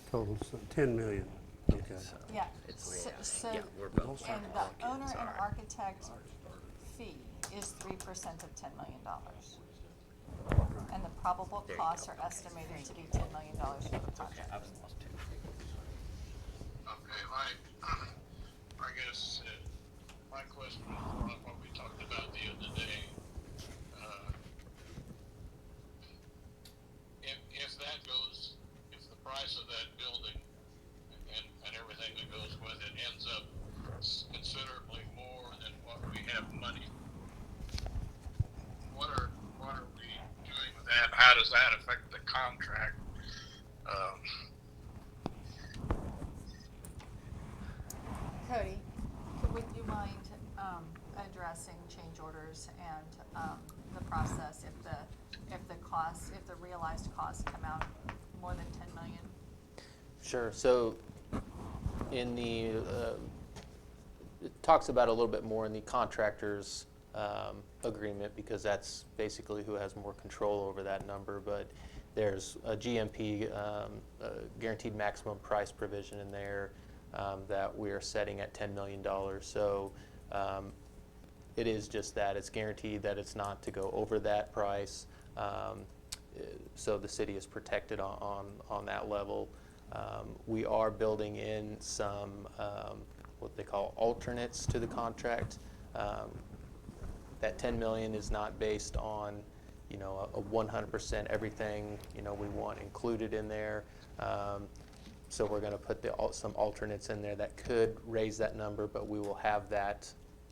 Total sum, 10 million. Okay. Yeah, so, and the owner and architect fee is 3% of $10 million. And the probable costs are estimated to be $10 million for the project. Okay, I guess my question is what we talked about the other day. price of that building and everything that goes with it ends up considerably more than what we have money. What are we doing with that? How does that affect the contract? Cody, would you mind addressing change orders and the process if the realized costs come out more than 10 million? Sure. So in the, it talks about a little bit more in the contractor's agreement, because that's basically who has more control over that number. But there's a GMP, guaranteed maximum price provision in there that we are setting at $10 million. So it is just that. It's guaranteed that it's not to go over that price. So the city is protected on that level. We are building in some what they call alternates to the contract. That 10 million is not based on, you know, a 100% everything, you know, we want included in there. So we're going to put some alternates in there that could raise that number, but we will have that,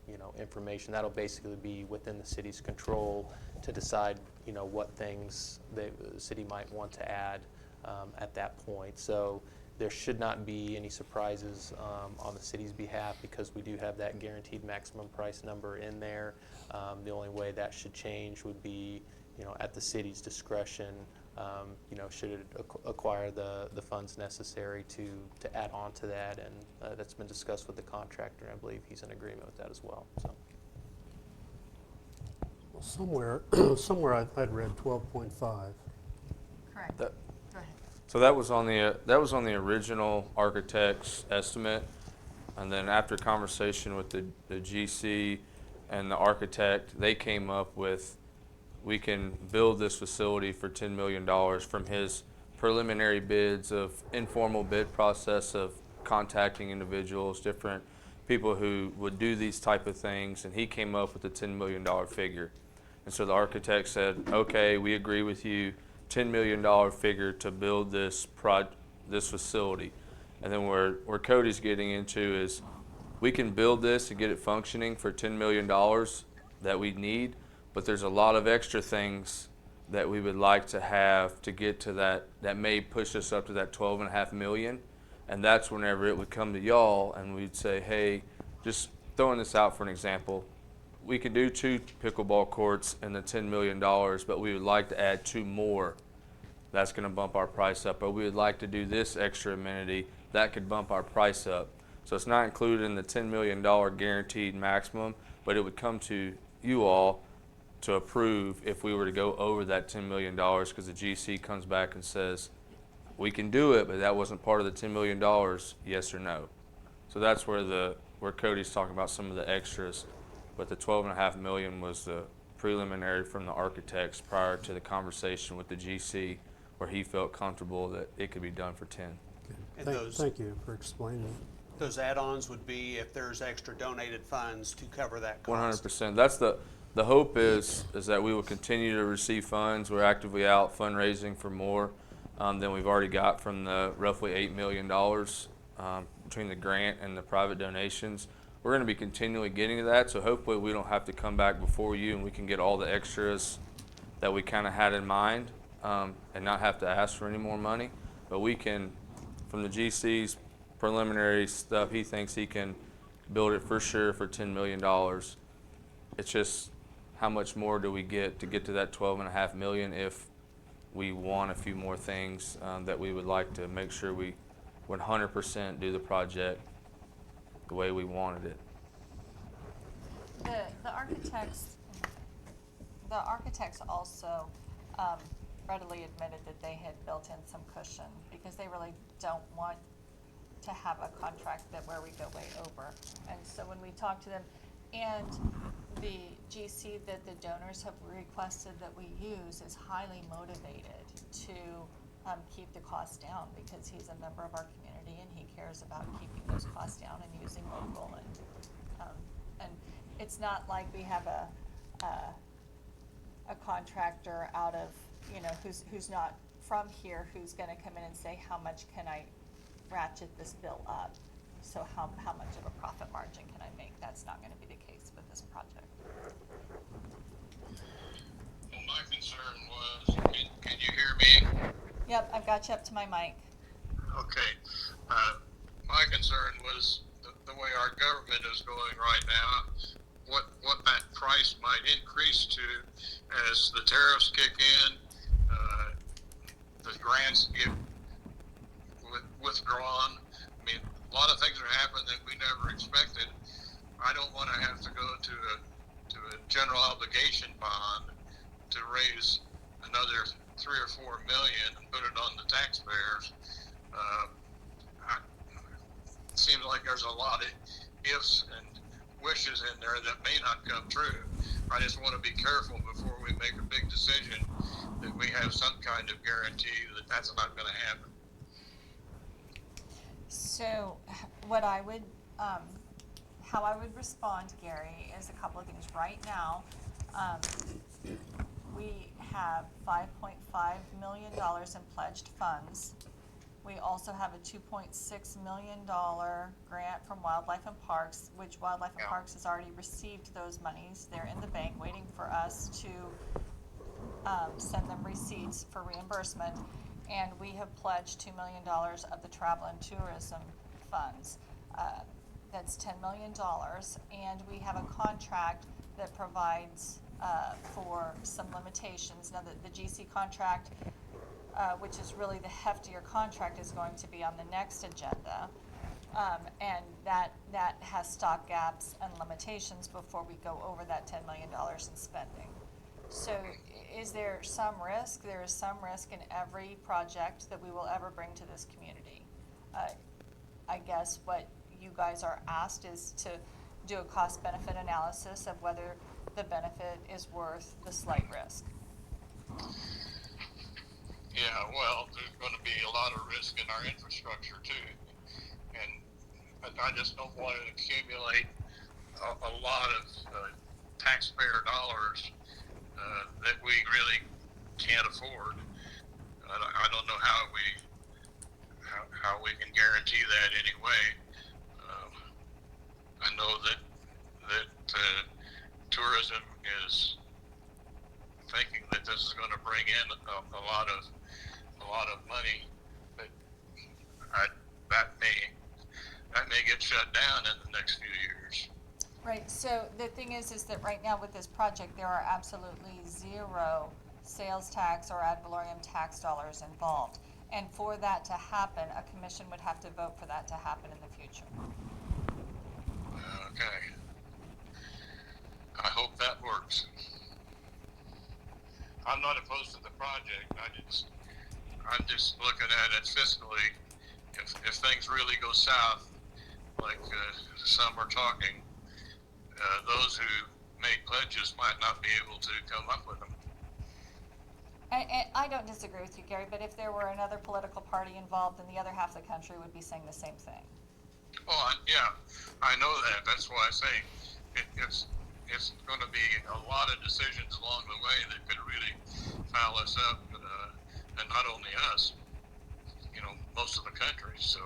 you know, information. That'll basically be within the city's control to decide, you know, what things the city might want to add at that point. So there should not be any surprises on the city's behalf, because we do have that guaranteed maximum price number in there. The only way that should change would be, you know, at the city's discretion, you know, should it acquire the funds necessary to add on to that, and that's been discussed with the contractor, and I believe he's in agreement with that as well. So. Well, somewhere I'd read 12.5. Correct. That- Go ahead. So that was on the original architect's estimate, and then after conversation with the GC and the architect, they came up with, we can build this facility for $10 million from his preliminary bids of informal bid process of contacting individuals, different people who would do these type of things, and he came up with a $10 million figure. And so the architect said, okay, we agree with you, $10 million figure to build this facility. And then where Cody's getting into is, we can build this and get it functioning for $10 million that we need, but there's a lot of extra things that we would like to have to get to that may push us up to that 12.5 million. And that's whenever it would come to y'all and we'd say, hey, just throwing this out for an example, we could do 2 pickleball courts and the $10 million, but we would like to add 2 more. That's going to bump our price up. Or we would like to do this extra amenity. That could bump our price up. So it's not included in the $10 million guaranteed maximum, but it would come to you all to approve if we were to go over that $10 million, because the GC comes back and says, we can do it, but that wasn't part of the $10 million, yes or no. So that's where Cody's talking about some of the extras, but the 12.5 million was the preliminary from the architects prior to the conversation with the GC, where he felt comfortable that it could be done for 10. And Thank you for explaining. those add-ons would be if there's extra donated funds to cover that cost. 100%. That's the hope is that we will continue to receive funds. We're actively out fundraising for more than we've already got from the roughly $8 million between the grant and the private donations. We're going to be continually getting to that, so hopefully we don't have to come back before you and we can get all the extras that we kind of had in mind and not have to ask for any more money. But we can, from the GC's preliminary stuff, he thinks he can build it for sure for $10 million. It's just how much more do we get to that 12.5 million if we want a few more things that we would like to make sure we 100% do the project the way we wanted it. The architects also readily admitted that they had built in some cushion, because they really don't want to have a contract where we go way over. And so when we talk to them, and the GC that the donors have requested that we use is highly motivated to keep the costs down, because he's a member of our community and he cares about keeping those costs down and using local. And it's not like we have a contractor out of, who's not from here who's gonna come in and say, how much can I ratchet this bill up? So how much of a profit margin can I make? That's not gonna be the case with this project. Well, my concern was, can you hear me? Yep, I've got you up to my mic. Okay. My concern was the way our government is going right now, what that price might increase to as the tariffs kick in, the grants get withdrawn. I mean, a lot of things are happening that we never expected. I don't want to have to go to a general obligation bond to raise another 3 or 4 million and put it on the taxpayers. It seems like there's a lot of ifs and wishes in there that may not come true. I just want to be careful before we make a big decision that we have some kind of guarantee that that's not going to happen. So what I would, how I would respond, Gary, is a couple of things. Right now, we have $5.5 million in pledged funds. We also have a $2.6 million grant from Wildlife and Parks, which Wildlife and Parks has already received those monies. They're in the bank waiting for us to send them receipts for reimbursement. And we have pledged $2 million of the travel and tourism funds. That's $10 million. And we have a contract that provides for some limitations. Now, the GC contract, which is really the heftier contract, is going to be on the next agenda. And that has stock gaps and limitations before we go over that $10 million in spending. So is there some risk? There is some risk in every project that we will ever bring to this community. I guess what you guys are asked is to do a cost-benefit analysis of whether the benefit is worth the slight risk. Yeah, well, there's going to be a lot of risk in our infrastructure too, and I just don't want to accumulate a lot of taxpayer dollars that we really can't afford. I don't know how we can guarantee that anyway. I know that tourism is thinking that this is going to bring in a lot of money, but that may get shut down in the next few years. Right, so the thing is that right now with this project, there are absolutely zero sales tax or ad valorem tax dollars involved. And for that to happen, a commission would have to vote for that to happen in the future. Okay. I hope that works. I'm not opposed to the project. I'm just looking at it fiscally. If things really go south, like some are talking, those who made pledges might not be able to come up with them. And I don't disagree with you, Gary, but if there were another political party involved, then the other half of the country would be saying the same thing. Well, yeah, I know that. That's why I say it's going to be a lot of decisions along the way that could really foul us up, and not only us, most of the country. So,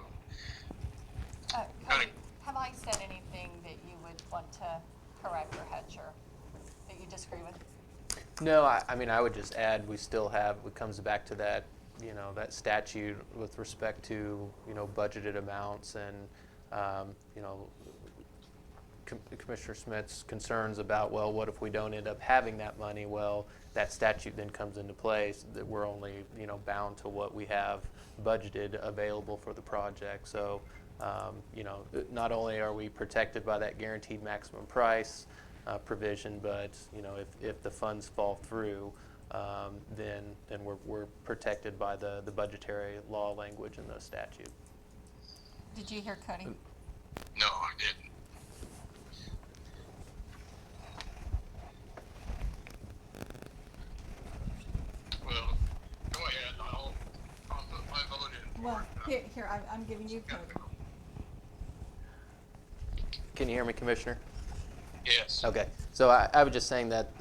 Cody, have I said anything that you would want to correct or hedge or that you disagree with? No, I mean, I would just add, we still have, it comes back to that, that statute with respect to, budgeted amounts and, Commissioner Smith's concerns about, well, what if we don't end up having that money? Well, that statute then comes into place that we're only, bound to what we have budgeted available for the project. So, not only are we protected by that guaranteed maximum price provision, but, if the funds fall through, then we're protected by the budgetary law language in the statute. Did you hear Cody? no, I didn't. Well, go ahead. I'll put my vote in. Well, here, I'm giving you Cody. Can you hear me, Commissioner? Yes. Okay, so I was just saying that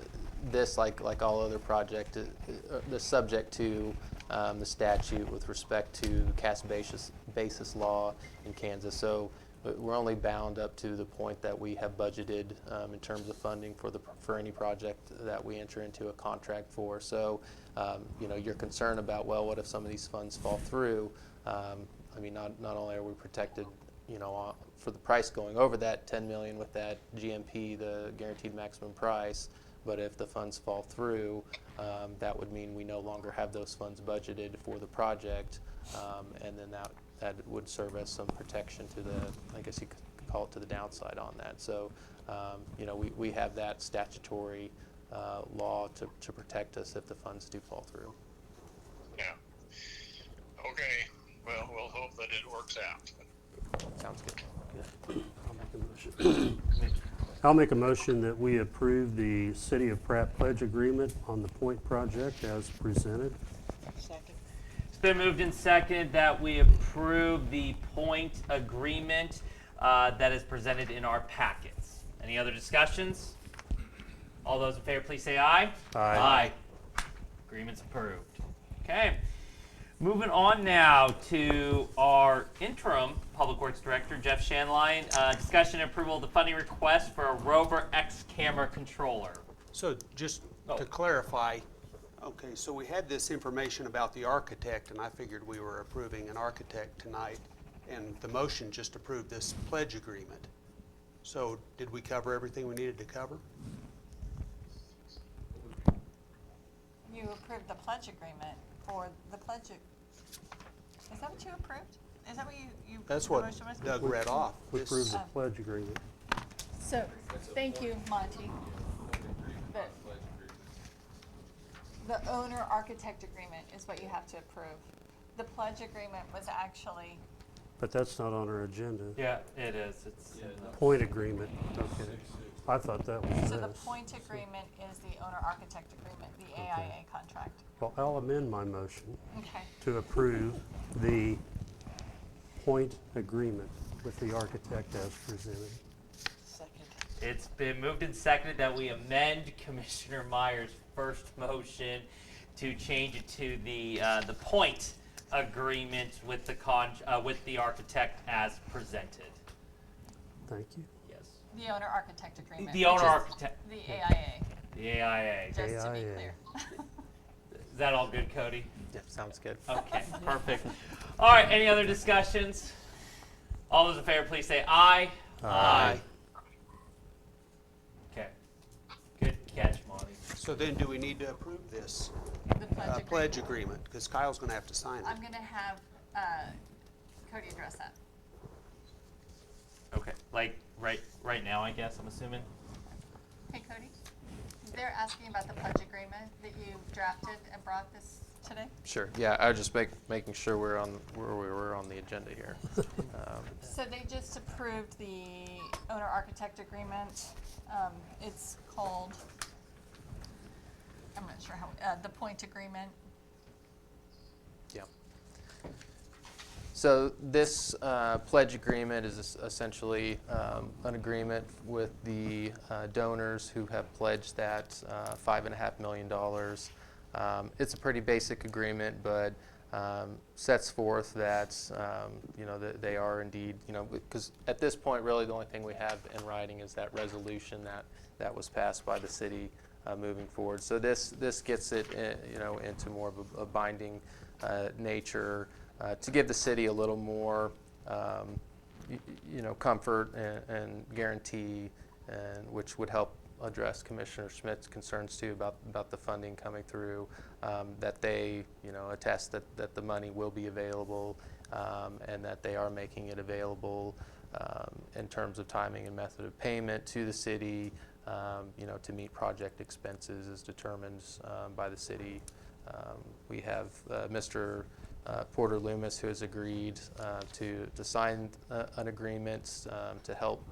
this, like all other projects, is subject to the statute with respect to the cash basis law in Kansas. So we're only bound up to the point that we have budgeted in terms of funding for any project that we enter into a contract for. So, you're concerned about, well, what if some of these funds fall through? I mean, not only are we protected, for the price going over that 10 million with that GMP, the guaranteed maximum price, but if the funds fall through, that would mean we no longer have those funds budgeted for the project, and then that would serve as some protection to the, I guess you could call it, to the downside on that. So, we have that statutory law to protect us if the funds do fall through. Yeah. Okay, well, we'll hope that it works out. Sounds good. I'll make a motion that we approve the City of Pratt pledge agreement on the Point project as presented. Second. It's been moved and seconded that we approve the point agreement that is presented in our packets. Any other discussions? All those in favor, please say aye. Aye. Agreement's approved. Okay. Moving on now to our interim Public Works Director, Jeff Shanline. Discussion and approval of the funding request for a Rover X camera controller. So just to clarify, okay, so we had this information about the architect, and I figured we were approving an architect tonight, and the motion just approved this pledge agreement. So did we cover everything we needed to cover? You approved the pledge agreement for the pledge. Is that what you approved? Is that what you? That's the what motion was? Doug read off. We This- approve the pledge agreement. So, thank you, Monty. The owner architect agreement is what you have to approve. The pledge agreement was actually, But that's not on our agenda. Yeah, it is. It's Point agreement, okay. I thought that was so the this. point agreement is the owner architect agreement, the AIA contract. Well, I'll amend my motion Okay. to approve the point agreement with the architect as presented. Second. It's been moved and seconded that we amend Commissioner Meyer's first motion to change it to the point agreement with the architect as presented. Thank you. Yes. The owner architect agreement. The owner which is architect. The AIA, The AIA. just to be AIA. clear. Is that all good, Cody? Yep, sounds good. Okay, perfect. All right, any other discussions? All those in favor, please say aye. Aye. Okay. Good catch, Monty. So then do we need to approve this The pledge pledge agreement. agreement? Because Kyle's going to have to sign it. I'm gonna have Cody address that. Okay, like right now, I guess, I'm assuming? Hey, Cody, they're asking about the pledge agreement that you drafted and brought this today? Sure. Yeah, I was just making sure we're on where we were on the agenda here. So they just approved the owner architect agreement. It's called, I'm not sure how, the point agreement. Yeah. So this pledge agreement is essentially an agreement with the donors who have pledged that $5.5 million. It's a pretty basic agreement, but sets forth that that they are indeed, because at this point, really the only thing we have in writing is that resolution that was passed by the city moving forward. So this gets it into more of a binding nature to give the city a little more comfort and guarantee, and which would help address Commissioner Schmidt's concerns too about the funding coming through, that they attest that the money will be available, and that they are making it available in terms of timing and method of payment to the city, to meet project expenses as determined by the city. We have Mr. Porter Loomis, who has agreed to sign an agreement to help,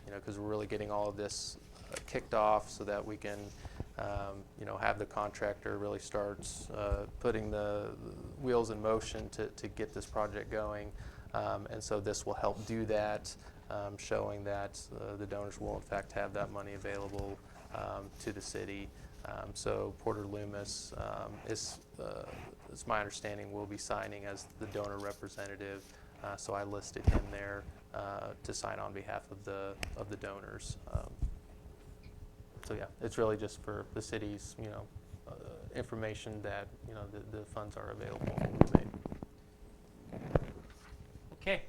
because we're really getting all of this kicked off so that we can, have the contractor really start putting the wheels in motion to get this project going. And so this will help do that, showing that the donors will in fact have that money available to the city. So Porter Loomis is it's my understanding, will be signing as the donor representative. So I listed him there to sign on behalf of the donors. So yeah, it's really just for the city's, information that, the funds are available and will be made. Okay.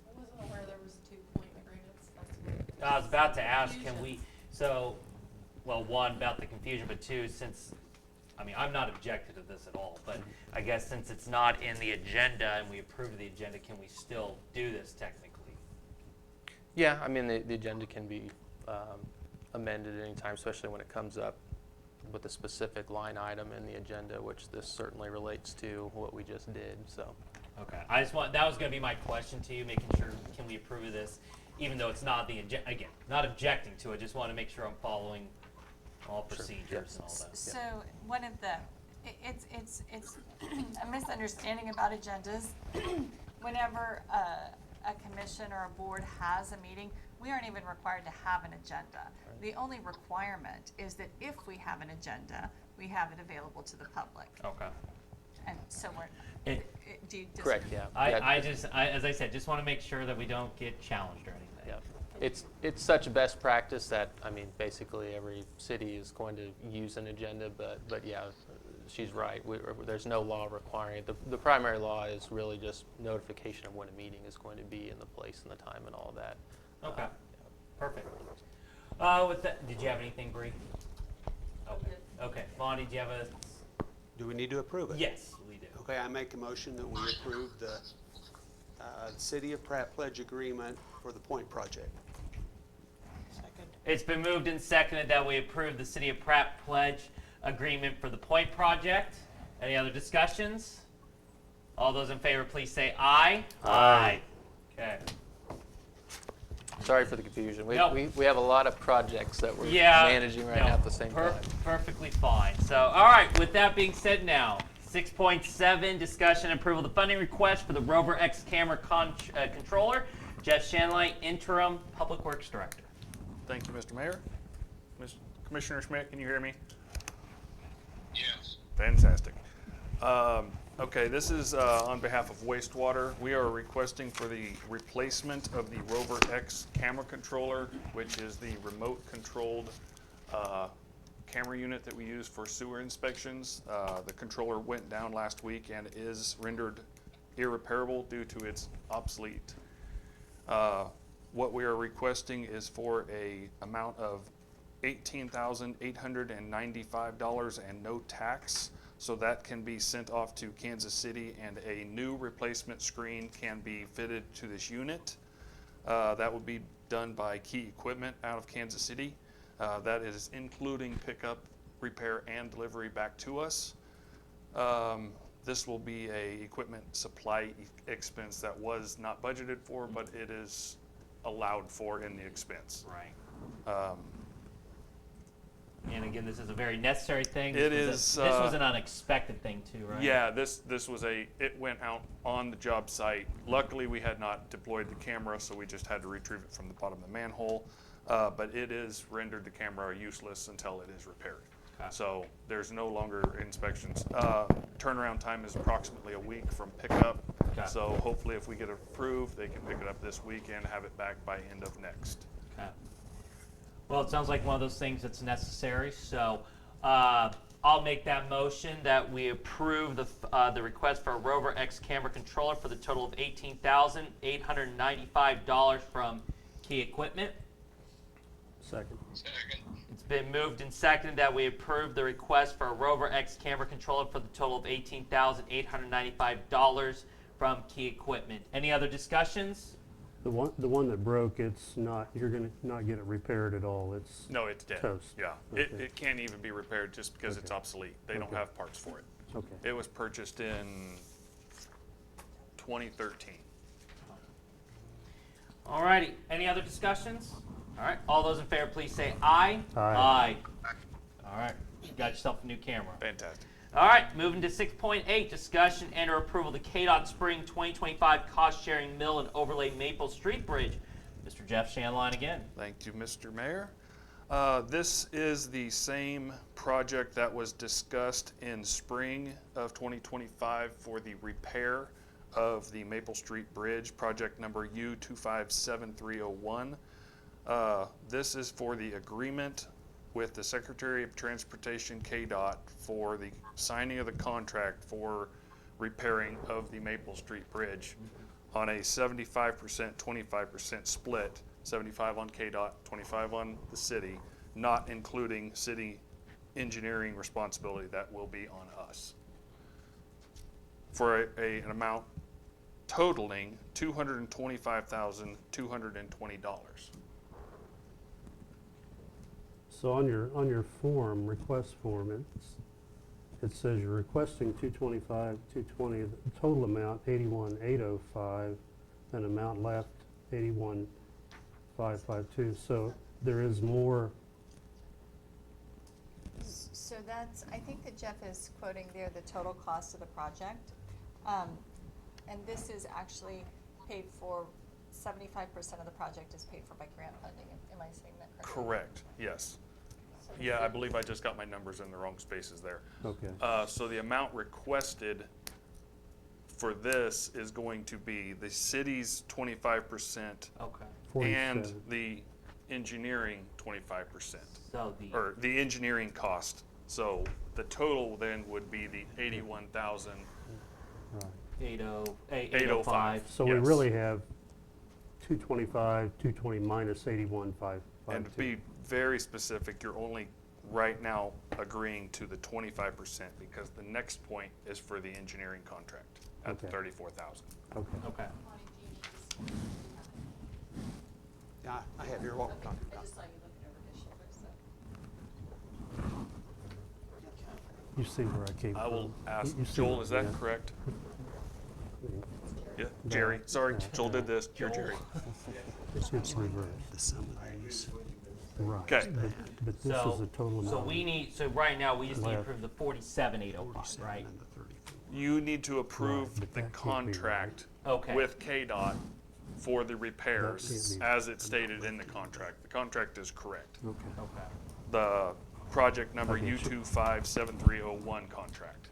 I wasn't aware there was 2 point agreements. That's I was about to ask, one, about the confusion, but two, since, I'm not objective to this at all, but I guess since it's not in the agenda and we approved the agenda, can we still do this technically? Yeah, the agenda can be amended at any time, especially when it comes up with a specific line item in the agenda, which this certainly relates to what we just did, so. Okay, that was gonna be my question to you, making sure, can we approve of this, even though it's not the agenda, again, not objecting to it, just wanna make sure I'm following all procedures and all that. So one of the, it's a misunderstanding about agendas. Whenever a commission or a board has a meeting, we aren't even required to have an agenda. The only requirement is that if we have an agenda, we have it available to the public. Okay. And so Eh, do you disagree? Correct, yeah. As I said, just wanna make sure that we don't get challenged or anything. Yeah. It's such a best practice that, basically every city is going to use an agenda, but yeah, she's right. There's no law requiring it. The primary law is really just notification of when a meeting is going to be and the place and the time and all that. Okay, perfect. With that, did you have anything, Bree? Okay, Bonnie, do you have a? Do we need to approve it? Yes, we do. Okay, I make a motion that we approve the City of Pratt Pledge Agreement for the Point Project. Second. It's been moved and seconded that we approve the City of Pratt Pledge Agreement for the Point Project. Any other discussions? All those in favor, please say aye. Aye. Okay. Sorry for the confusion. We have a lot of projects that we're managing right now at the same time. Perfectly fine. So, all right, with that being said now, 6.7, discussion and approval of the funding request for the Rover X camera controller. Jeff Shanley, Interim Public Works Director. Thank you, Mr. Mayor. Commissioner Schmidt, can you hear me? Yes. Fantastic. Okay, this is on behalf of wastewater. We are requesting for the replacement of the Rover X camera controller, which is the remote controlled camera unit that we use for sewer inspections. The controller went down last week and is rendered irreparable due to its obsolete. What we are requesting is for a amount of $18,895 and no tax. So that can be sent off to Kansas City and a new replacement screen can be fitted to this unit. That would be done by Key Equipment out of Kansas City. That is including pickup, repair, and delivery back to us. This will be a equipment supply expense that was not budgeted for, but it is allowed for in the expense. Right. And again, this is a very necessary thing. This was an unexpected thing too, right? Yeah, this was it went out on the job site. Luckily, we had not deployed the camera, so we just had to retrieve it from the bottom of the manhole. But it is rendered the camera useless until it is repaired. Okay. So there's no longer inspections. Turnaround time is approximately a week from pickup. Okay. So hopefully, if we get it approved, they can pick it up this week and have it back by end of next. Okay. Well, it sounds like one of those things that's necessary, so I'll make that motion that we approve the request for a Rover X camera controller for the total of $18,895 from Key Equipment. Second. It's been moved and seconded that we approve the request for a Rover X camera controller for the total of $18,895 from Key Equipment. Any other discussions? The one that broke, you're gonna not get it repaired at all. It's No, it's dead. toast. Yeah, Okay. it can't even be repaired just because it's obsolete. They don't Okay. have parts for it. Okay. It was purchased in 2013. All righty. Any other discussions? All right. All those in favor, please say aye. Aye. All right. You got yourself a new camera. Fantastic. All right. Moving to 6.8, discussion and or approval of the KDOT Spring 2025 cost-sharing mill and overlay Maple Street Bridge. Mr. Jeff Shanline again. Thank you, Mr. Mayor. This is the same project that was discussed in spring of 2025 for the repair of the Maple Street Bridge, project number U257301. This is for the agreement with the Secretary of Transportation, KDOT, for the signing of the contract for repairing of the Maple Street Bridge on a 75%, 25% split, 75 on KDOT, 25 on the city, not including city engineering responsibility. That will be on us. For an amount totaling $225,220. So on your form, request form, it says you're requesting 225, 220, the total amount 81,805, and amount left 81,552. So there is more. So that's, I think that Jeff is quoting there the total cost of the project. And this is actually paid for, 75% of the project is paid for by grant funding. Am I saying that correctly? Correct, yes. So Yeah, I believe I just got my numbers in the wrong spaces there. Okay. So the amount requested for this is going to be the city's 25%. Okay. And 47. the engineering 25%, So the or the engineering cost. So the total then would be the 81,000. Right. 805. So we Yes. really have 225, 220 minus 81,552. And to be very specific, you're only right now agreeing to the 25% because the next point is for the engineering contract at the Okay. 34,000. Okay. Okay. Lonnie, do you need these? Yeah, I have here what we're Okay, talking I about. just saw you looking over his shoulder, so. You see where I came from. I will ask, You see Joel, what- is that yeah. correct? I mean, Yeah, Jerry, sorry, Yeah. Joel did this, you're Jerry. It's reversed. The sum of these. Right. Okay. But this is the total amount. So we need, so right now, we just need to Left. approve the 47,805, right? And the 34. You need to approve Right, but the that can't be right. contract Okay. with KDOT for the repairs be as it's stated in the contract. The contract is correct. Okay. Okay. The project number Okay, sure. U257301 contract.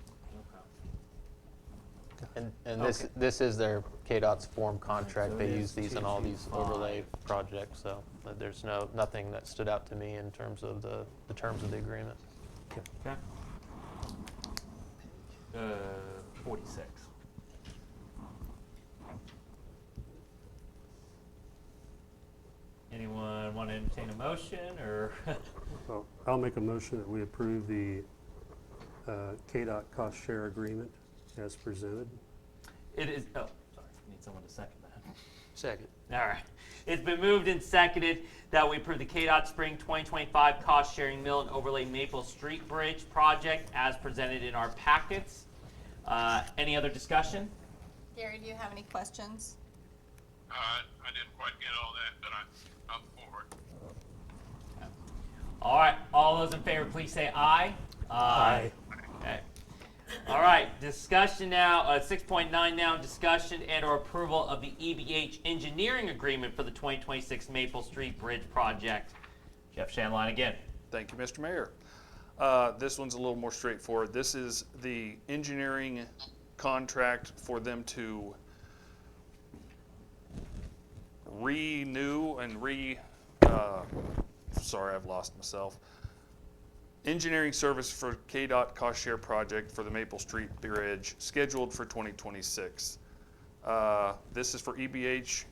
Okay. And this is their KDOT's form contract. They use these in all these overlay projects, so there's nothing that stood out to me in terms of the terms of the agreement. Okay. 46. Anyone want to entertain a motion, or? Well, I'll make a motion that we approve the KDOT cost share agreement as presented. It is, oh, sorry, need someone to second that. Second. All right. It's been moved and seconded that we approve the KDOT Spring 2025 Cost Sharing Mill and Overlay Maple Street Bridge project as presented in our packets. Any other discussion? Gary, do you have any questions? I didn't quite get all that, but I'm for it. All right, all those in favor, please say aye. Aye. Okay. All right, discussion now, 6.9 now, discussion and or approval of the EBH engineering agreement for the 2026 Maple Street Bridge project. Jeff Shanline again. Thank you, Mr. Mayor. This one's a little more straightforward. This is the engineering contract for them to renew and sorry, I've lost myself. Engineering service for KDOT cost share project for the Maple Street Bridge scheduled for 2026. This is for EBH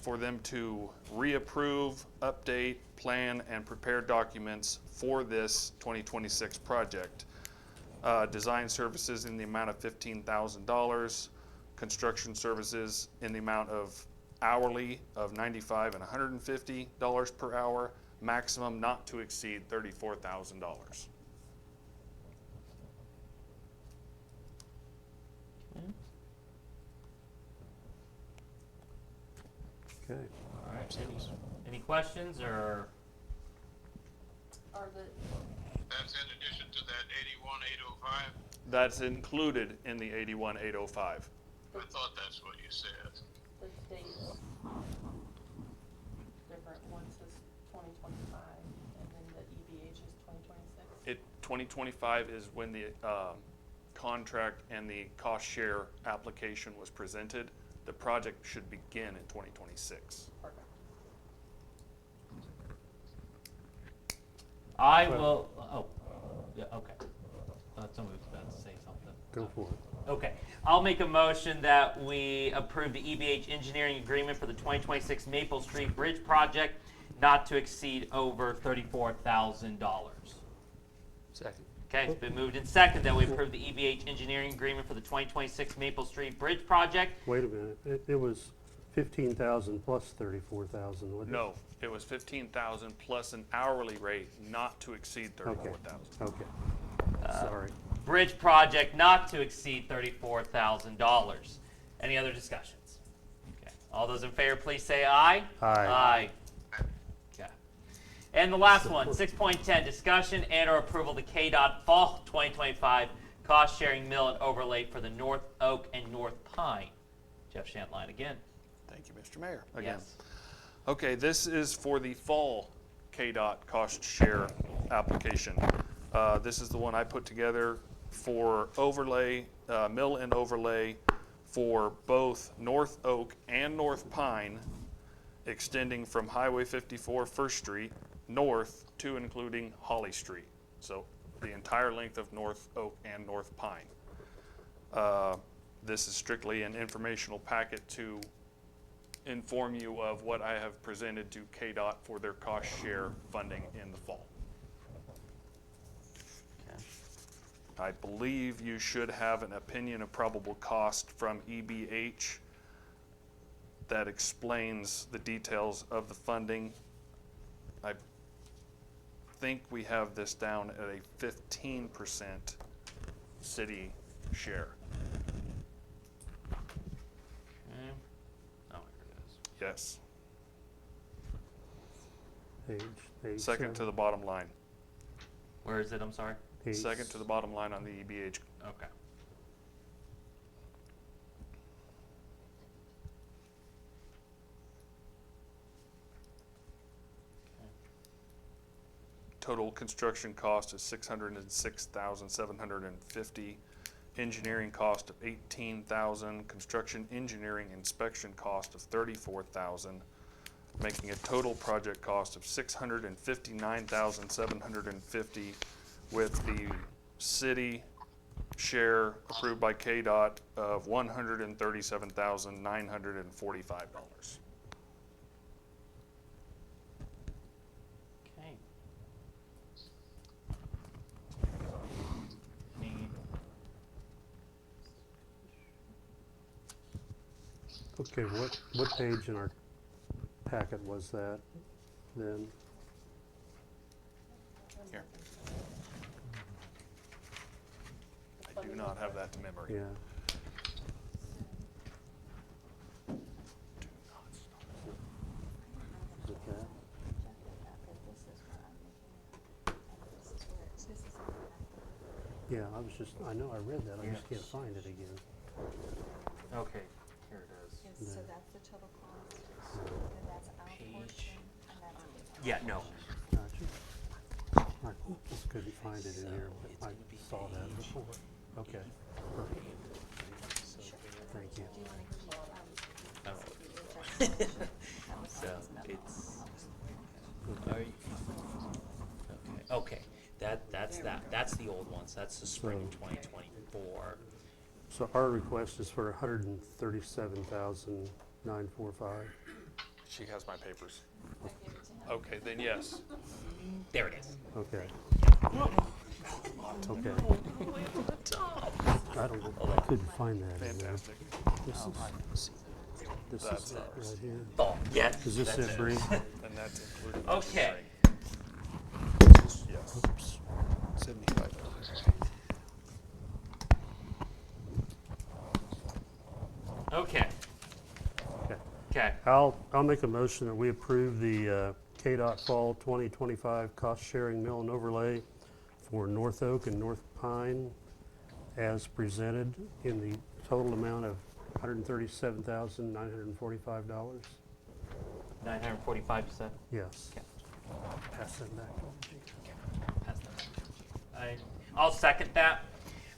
for them to reapprove, update, plan, and prepare documents for this 2026 project. Design services in the amount of $15,000, construction services in the amount of hourly of $95 and $150 per hour, maximum not to exceed $34,000. Okay. All right, any questions or? Are the, That's in addition to that 81,805? That's included in the 81,805. I thought that's what you said. the dates different? One says 2025 and then 2025 is when the contract and the cost share application was presented. The project should begin in 2026. I will, yeah, okay. Somebody was about to say something. Go for it. Okay, I'll make a motion that we approve the EBH engineering agreement for the 2026 Maple Street Bridge project not to exceed over $34,000. Second. Okay, it's been moved and second that we approve the EBH engineering agreement for the 2026 Maple Street Bridge project. Wait a minute, it was 15,000 plus 34,000, wasn't it? No, it was 15,000 plus an hourly rate not to exceed 34,000. Okay, sorry. Bridge project not to exceed $34,000. Any other discussions? Okay, all those in favor, please say aye. Aye. Okay. And the last one, 6.10, discussion and or approval of the KDOT Fall 2025 cost sharing mill and overlay for the North Oak and North Pine. Jeff Shantline again. Thank you, Mr. Mayor. Again. Yes. Okay, this is for the fall KDOT cost share application. This is the one I put together for overlay, mill and overlay for both North Oak and North Pine, extending from Highway 54 First Street north to and including Holly Street. So the entire length of North Oak and North Pine. This is strictly an informational packet to inform you of what I have presented to KDOT for their cost share funding in the fall. I believe you should have an opinion of probable cost from EBH that explains the details of the funding. I think we have this down at a 15% city share. Okay. Oh, here it is. Yes. Page Second to the bottom line. Where is it? I'm sorry. page- Second to the bottom line on the EBH. Okay. Total construction cost is $606,750. Engineering cost of $18,000. Construction engineering inspection cost of $34,000, making a total project cost of $659,750, with the city share approved by KDOT of $137,945. Okay. Any- Okay, what page in our packet was that then? Here. I do not have that to memory. Yeah. Is it that? Yeah, I know I read that, I just can't find it again. Okay, here it is. So Yeah. that's the total cost, and that's our Page. portion, and that's the Yeah, no. Gotcha. I just couldn't find it in here, but I saw that before. Okay, perfect. Thank you. So it's. Are you, okay, that's that's the old ones. That's the spring So- 2024. So our request is for $137,945. She has my papers. I gave it to him. Okay, then yes. There it is. Okay. Okay. I don't know, I couldn't find that in there. Fantastic. This That's is it ours. right here. Oh, yes. Is this it, Bree? And that's included. in the Okay. spring. Yes. Oops. $75. Okay. Okay. Okay. I'll make a motion that we approve the KDOT Fall 2025 cost-sharing mill and overlay for North Oak and North Pine as presented in the total amount of $137,945. 945, you said? Yes. Okay. Pass that back. Pass that. I'll second that.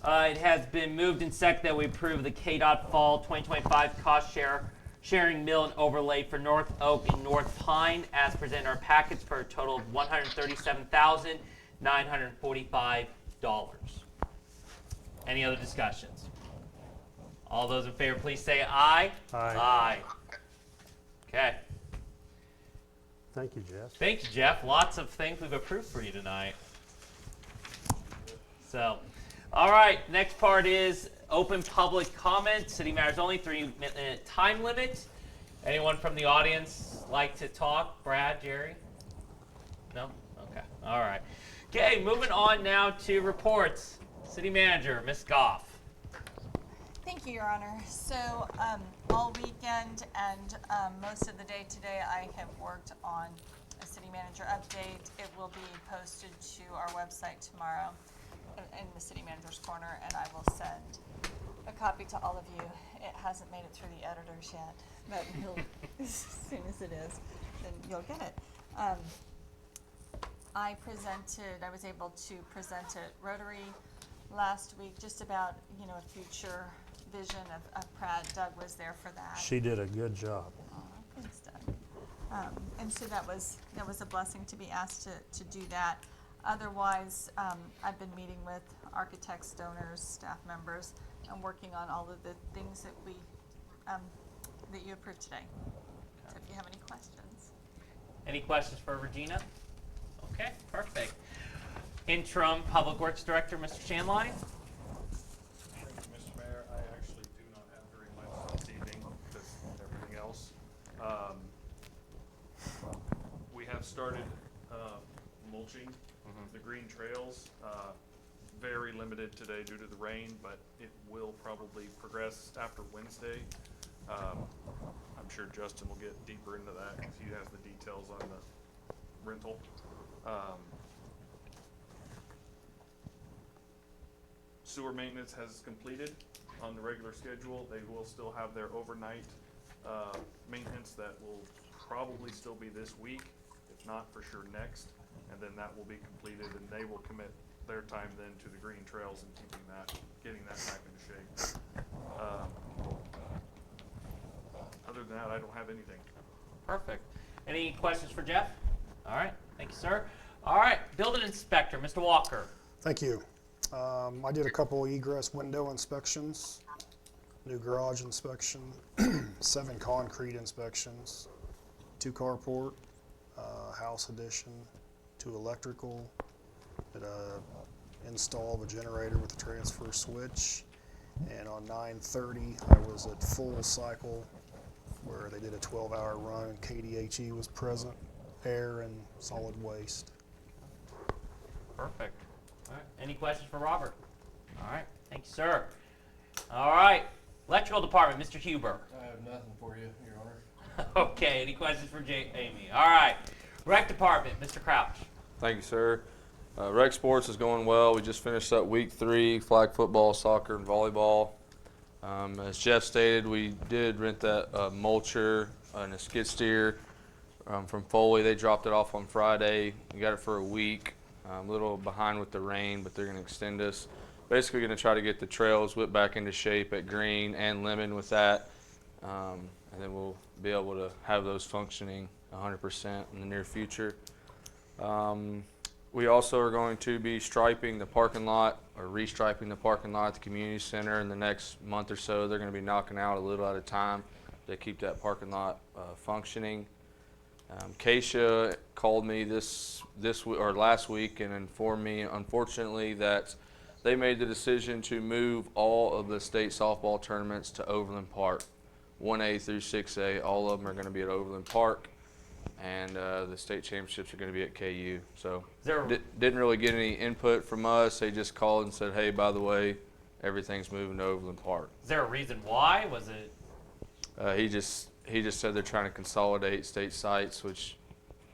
It has been moved and seconded that we approve the KDOT Fall 2025 cost sharing mill and overlay for North Oak and North Pine as presented in our packets for a total of $137,945. Any other discussions? All those in favor, please say aye. Aye. Okay. Thank you, Jeff. Thank you, Jeff. Lots of things we've approved for you tonight. So, all right, next part is open public comment. City matters only, 3-minute time limit. Anyone from the audience like to talk? Brad, Jerry? No? Okay, all right. Okay, moving on now to reports. City manager, Ms. Goff. Thank you, Your Honor. So all weekend and most of the day today, I have worked on a city manager update. It will be posted to our website tomorrow in the city manager's corner, and I will send a copy to all of you. It hasn't made it through the editors yet, but as soon as it is, then you'll get it. I was able to present at Rotary last week just about, a future vision of Pratt. Doug was there for that. She did a good job. Oh, thanks, Doug. And so that was a blessing to be asked to do that. Otherwise, I've been meeting with architects, donors, staff members, and working on all of the things that that you approved today. So if you have any questions. Any questions for Regina? Okay, perfect. Interim Public Works Director, Mr. Shanline. Thank you, Mr. Mayor. I actually do not have very much this evening because of everything else. We have started mulching the green trails. Very limited today due to the rain, but it will probably progress after Wednesday. I'm sure Justin will get deeper into that because he has the details on the rental. Sewer maintenance has completed on the regular schedule. They will still have their overnight maintenance that will probably still be this week, if not for sure next, and then that will be completed, and they will commit their time then to the green trails and getting that back into shape. Other than that, I don't have anything. Perfect. Any questions for Jeff? All right, thank you, sir. All right, building inspector, Mr. Walker. Thank you. I did a couple egress window inspections, new garage inspection, 7 concrete inspections, 2 carport, house addition, 2 electrical, did a install of a generator with a transfer switch, and on 9/30 I was at Full Cycle where they did a 12-hour run and KDHE was present, air and solid waste. Perfect. All right, any questions for Robert? All right, thank you, sir. All right, electrical department, Mr. Huber. I have nothing for you, Your Honor. Okay, any questions for Amy? All right, rec department, Mr. Crouch. Thank you, sir. Rec sports is going well. We just finished up week 3, flag football, soccer, and volleyball. As Jeff stated, we did rent that mulcher and a skid steer from Foley. They dropped it off on Friday. We got it for a week. A little behind with the rain, but they're going to extend us. Basically going to try to get the trails whipped back into shape at Green and Lemon with that. And then we'll be able to have those functioning 100% in the near future. We also are going to be striping the parking lot or restriping the parking lot at the community center in the next month or so. They're going to be knocking out a little at a time to keep that parking lot functioning. Keisha called me last week and informed me, unfortunately, that they made the decision to move all of the state softball tournaments to Overland Park. 1A through 6A, all of them are going to be at Overland Park, and the state championships are going to be at KU. So didn't really get any input from us. They just called and said, hey, by the way, everything's moving to Overland Park. Is there a reason why? Was it? He just said they're trying to consolidate state sites, which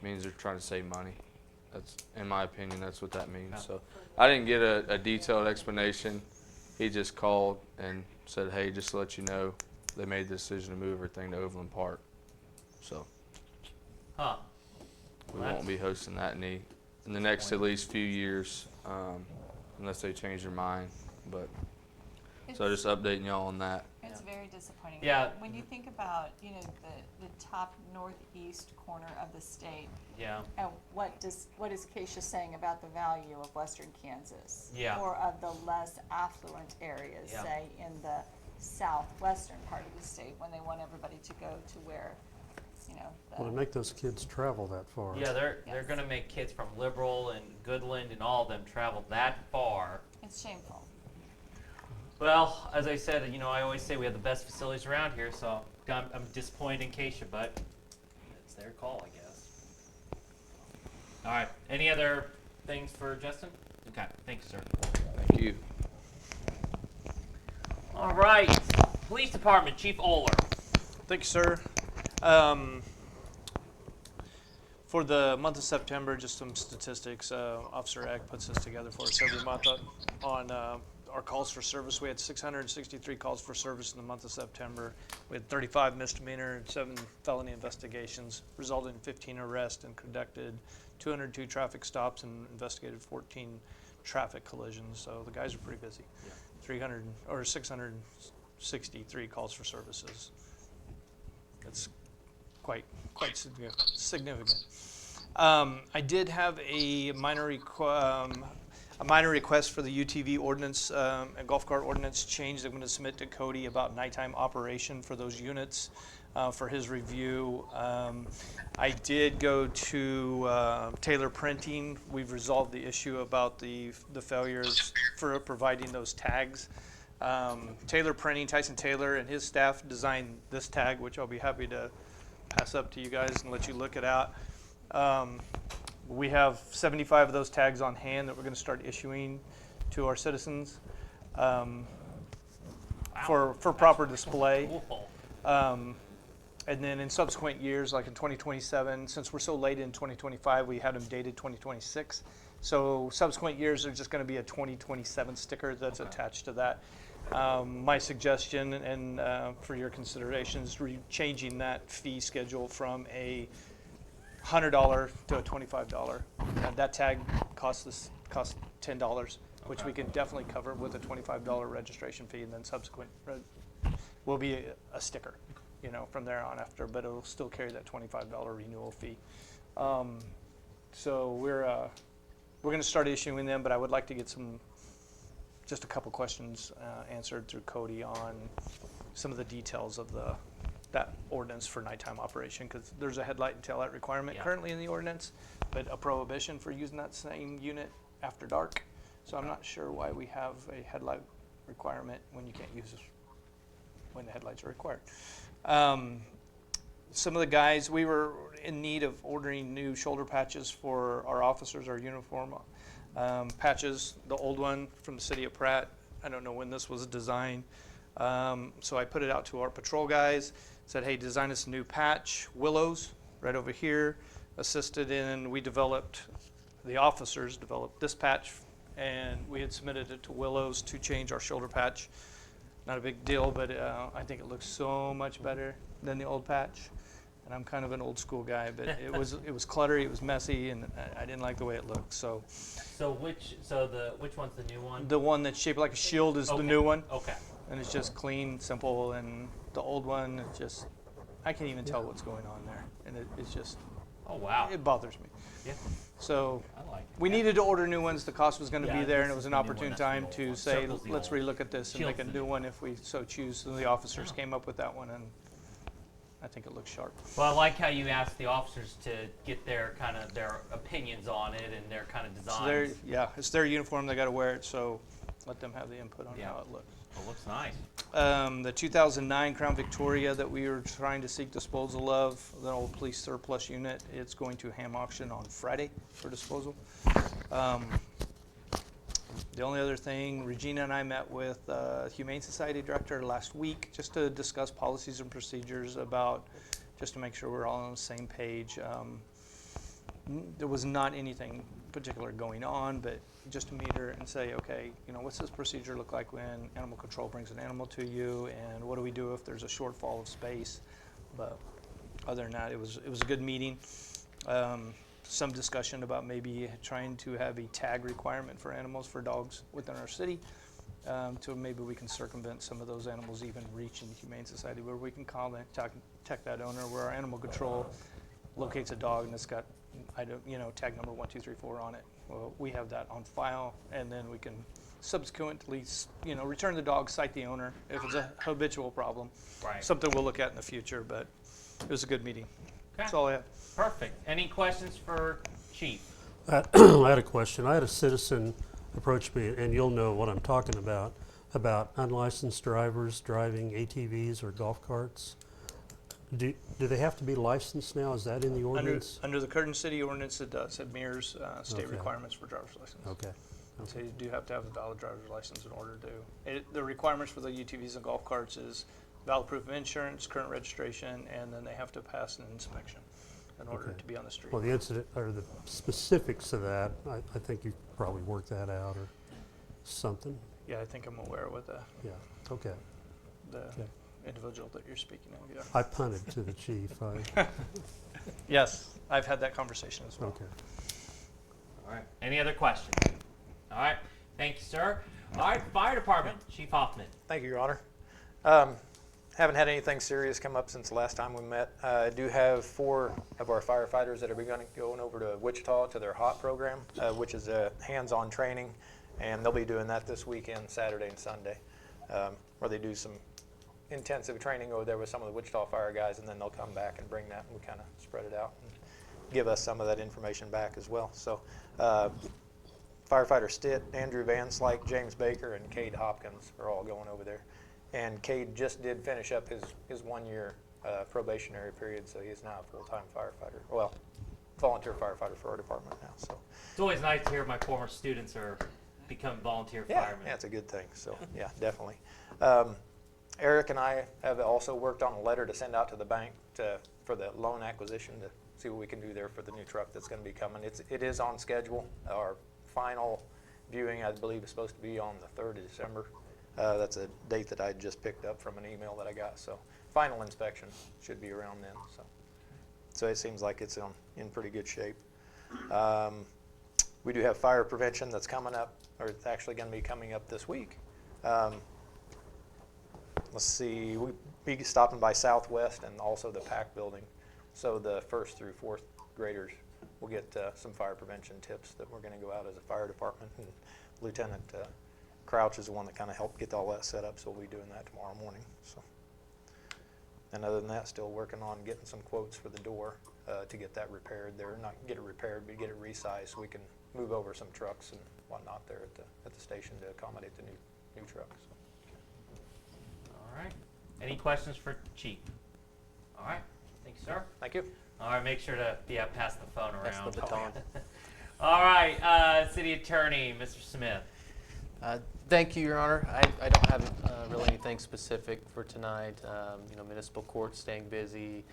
means they're trying to save money. That's, in my opinion, that's what that means. So I didn't get a detailed explanation. He just called and said, hey, just to let you know, they made the decision to move everything to Overland Park. So we won't be hosting that in the next at least few years. unless they change their mind. But so It's- just updating y'all on that. It's very disappointing. Yeah. When you think about, the top northeast corner of the state, Yeah. and what is Keisha saying about the value of western Kansas? Yeah. Or of the less affluent areas, Yeah. say, in the southwestern part of the state, when they want everybody to go to where, Well, to make those kids travel that far. Yeah, they're gonna make kids from Liberal and Goodland and all of them travel that far. it's shameful. Well, as I said, I always say we have the best facilities around here, so I'm disappointed in Keisha, but it's their call, I guess. All right. Any other things for Justin? Okay. Thank you, sir. Thank you. All right. Police Department, Chief Oler. Thank you, sir. For the month of September, just some statistics. Officer Ag puts this together for us every month on our calls for service. We had 663 calls for service in the month of September. We had 35 misdemeanor and 7 felony investigations, resulted in 15 arrests and conducted 202 traffic stops and investigated 14 traffic collisions. So the guys are pretty busy. Yeah. 663 calls for services. That's quite significant. I did have a minor request for the UTV ordinance and golf cart ordinance change that I'm going to submit to Cody about nighttime operation for those units for his review. I did go to Taylor Printing. We've resolved the issue about the failures for providing those tags. Taylor Printing, Tyson Taylor and his staff designed this tag, which I'll be happy to pass up to you guys and let you look it out. We have 75 of those tags on hand that we're going to start issuing to our citizens for proper display. Cool. And then in subsequent years, like in 2027, since we're so late in 2025, we had them dated 2026. So subsequent years are just going to be a 2027 sticker that's attached to that. My suggestion and for your consideration is changing that fee schedule from a $100 to a $25. That tag costs $10, which we can definitely cover with a $25 registration fee, and then subsequent will be a sticker, from there on after, but it'll still carry that $25 renewal fee. So we're going to start issuing them, but I would like to get just a couple questions answered through Cody on some of the details of that ordinance for nighttime operation, because there's a headlight and taillight requirement currently in the ordinance, but a prohibition for using that same unit after dark. So I'm not sure why we have a headlight requirement when you can't use it when the headlights are required. Some of the guys, we were in need of ordering new shoulder patches for our officers, our uniform patches. The old one from the city of Pratt, I don't know when this was designed. So I put it out to our patrol guys, said, hey, design us a new patch. Willows, right over here, assisted in, the officers developed this patch, and we had submitted it to Willows to change our shoulder patch. Not a big deal, but I think it looks so much better than the old patch. And I'm kind of an old school guy, but it was cluttery, it was messy, and I didn't like the way it looked. So which one's the new one? the one that's shaped like a shield is the new one. Okay. And it's just clean, simple, and the old one, it's just, I can't even tell what's going on there. And it's just, Oh wow. it bothers me. Yeah. So I like it. we needed to order new ones. The cost was going to Yeah, be there, this and it is was an the new one. opportune That's the time old to one. say, Circle's the let's old. relook at this and Shield's make a the new new one if we so choose. So the officers came up with that one, and I think it looks sharp. Well, I like how you asked the officers to get their opinions on it and their kind of So designs. it's their uniform. They got to wear it, so let them have the input on how it looks. It looks nice. The 2009 Crown Victoria that we were trying to seek disposal of, the old police surplus unit, it's going to ham auction on Friday for disposal. The only other thing, Regina and I met with Humane Society Director last week just to discuss policies and procedures just to make sure we're all on the same page. There was not anything particular going on, but just to meet her and say, okay, what's this procedure look like when animal control brings an animal to you, and what do we do if there's a shortfall of space? But other than that, it was a good meeting. some discussion about maybe trying to have a tag requirement for animals, for dogs within our city. To maybe we can circumvent some of those animals even reaching the Humane Society, where we can contact that owner, where our animal control locates a dog and it's got, tag number 1234 on it. Well, we have that on file, and then we can subsequently, return the dog, cite the owner if it's a habitual problem. Right. Something we'll look at in the future, but it was a good meeting. Okay. That's all I have. Perfect. Any questions for Chief? I had a question. I had a citizen approach me, and you'll know what I'm talking about unlicensed drivers driving ATVs or golf carts. Do they have to be licensed now? Is that in the ordinance? Under the Curtin City ordinance, it does. It mirrors state Okay. requirements for driver's license. Okay. So you do have to have a valid driver's license in order to. The requirements for the UTVs and golf carts is valid proof of insurance, current registration, and then they have to pass an inspection in order Okay. to be on the street. Well, the incident, or the specifics of that, I think you probably worked that out or something. Yeah, I think I'm aware with Yeah, okay. the Okay. individual that you're speaking of, yeah. I punted to the chief. Yes, I've had that conversation as well. Okay. All right. Any other questions? All right. Thank you, sir. All right. Fire Department, Chief Hoffman. Thank you, Your Honor. Haven't had anything serious come up since the last time we met. I do have 4 of our firefighters that are going over to Wichita to their HOT program, which is a hands-on training, and they'll be doing that this weekend, Saturday and Sunday, where they do some intensive training over there with some of the Wichita fire guys, and then they'll come back and bring that, and we kind of spread it out and give us some of that information back as well. So firefighter Stitt, Andrew Van Slyke, James Baker, and Cade Hopkins are all going over there. And Cade just did finish up his 1-year probationary period, so he is now a full-time firefighter. Well, volunteer firefighter for our department now. So It's always nice to hear my former students are become volunteer firemen. yeah, it's a good thing. So yeah, definitely. Eric and I have also worked on a letter to send out to the bank for the loan acquisition to see what we can do there for the new truck that's going to be coming. It is on schedule. Our final viewing, I believe, is supposed to be on the 3rd of December. That's a date that I just picked up from an email that I got. So final inspection should be around then. So it seems like it's in pretty good shape. We do have fire prevention that's coming up, or it's actually going to be coming up this week. Let's see, we'll be stopping by Southwest and also the PAC building. So the 1st through 4th graders will get some fire prevention tips that we're going to go out as a fire department. And Lieutenant Crouch is the one that kind of helped get all that set up, so we'll be doing that tomorrow morning. So, and other than that, still working on getting some quotes for the door to get that repaired there. Not get it repaired, but get it resized so we can move over some trucks and whatnot there at the station to accommodate the new trucks. All right. Any questions for Chief? All right. Thank you, sir. Thank you. All right. Make sure to pass the phone around. That's the baton. All right. City Attorney, Mr. Smith. Thank you, Your Honor. I don't have really anything specific for tonight. Municipal court's staying busy.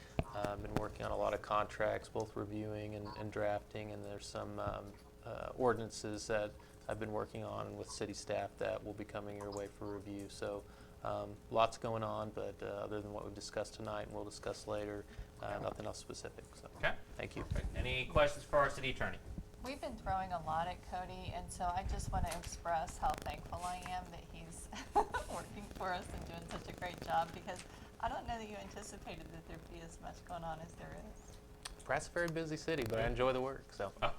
Been working on a lot of contracts, both reviewing and drafting, and there's some ordinances that I've been working on with city staff that will be coming your way for review. So lots going on, but other than what we've discussed tonight and we'll discuss later, nothing else specific. So, okay. Thank you. Any questions for our City Attorney? We've been throwing a lot at Cody, and so I just want to express how thankful I am that he's working for us and doing such a great job, because I don't know that you anticipated that there'd be as much going on as there is. Pratt's a very busy city, but I enjoy the work. So well,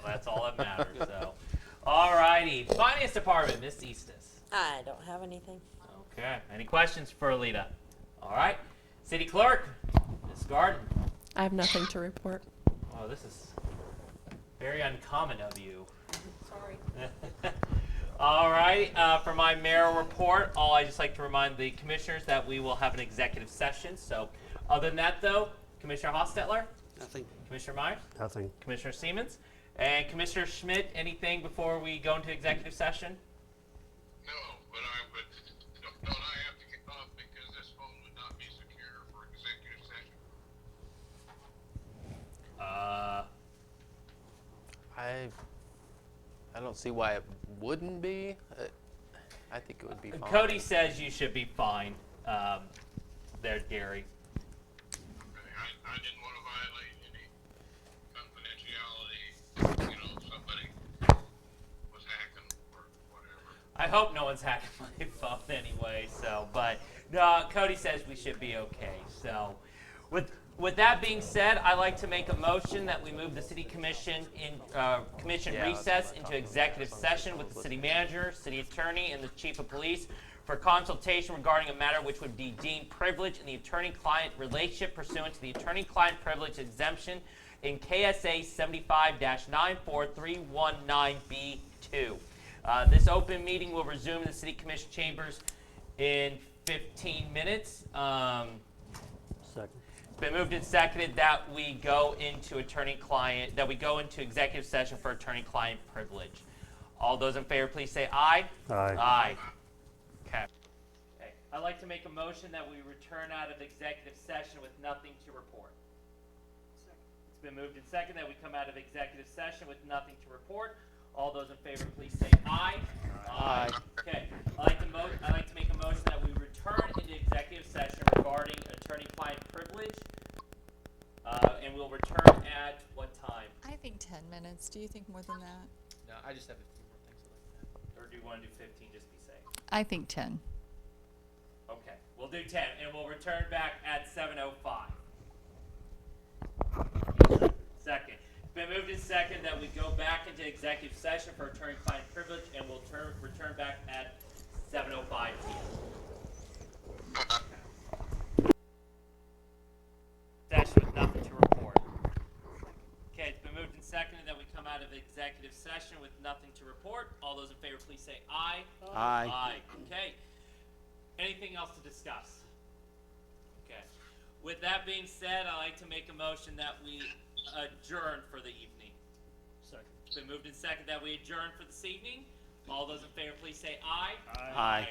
that's all that matters. So, all righty. Finance Department, Ms. Eastis. I don't have anything. Okay. Any questions for Alita? All right. City Clerk, Ms. Garden. I have nothing to report. Oh, this is very uncommon of you. Sorry. All right. For my mayoral report, I just like to remind the commissioners that we will have an executive session. So, other than that, though, Commissioner Hostetler? Nothing. Commissioner Myers? Nothing. Commissioner Siemens? And Commissioner Schmidt, anything before we go into executive session? No, but don't I have to kick off because this phone would not be secure for executive session? I don't see why it wouldn't be. I think it would be fine. Cody says you should be fine. There, Gary. I didn't want to violate any confidentiality I hope no one's hacking my phone anyway, so, but, no, Cody says we should be okay, so. With that being said, I'd like to make a motion that we move the city commission commission recess into executive session with the city manager, city attorney, and the chief of police for consultation regarding a matter which would be deemed privileged in the attorney-client relationship pursuant to the attorney-client privilege exemption in KSA 75-94319B2. This open meeting will resume in the city commission chambers in 15 minutes. Second. It's been moved and seconded that we go into executive session for attorney-client privilege. All those in favor, please say aye. Aye. Aye. Okay. I'd like to make a motion that we return out of executive session with nothing to report. It's been moved and seconded that we come out of executive session with nothing to report. All those in favor, please say aye. Aye. Okay. I'd like to make a motion that we return into executive session regarding attorney-client privilege. And we'll return at what time? I think 10 minutes. Do you think more than that? No, I just have a few more things I'd like to add. Or do you want to do 15 just to be safe? I think 10. Okay, we'll do 10, and we'll return back at 7:05. Second. It's been moved and second that we go back into executive session for attorney-client privilege, and we'll return back at 7:05 p.m. Session with nothing to report. Okay, it's been moved and seconded that we come out of executive session with nothing to report. All those in favor, please say aye. Aye. Aye. Okay. Anything else to discuss? Okay. With that being said, I'd like to make a motion that we adjourn for the evening. Second. It's been moved and seconded that we adjourn for this evening. All those in favor, please say aye. Aye.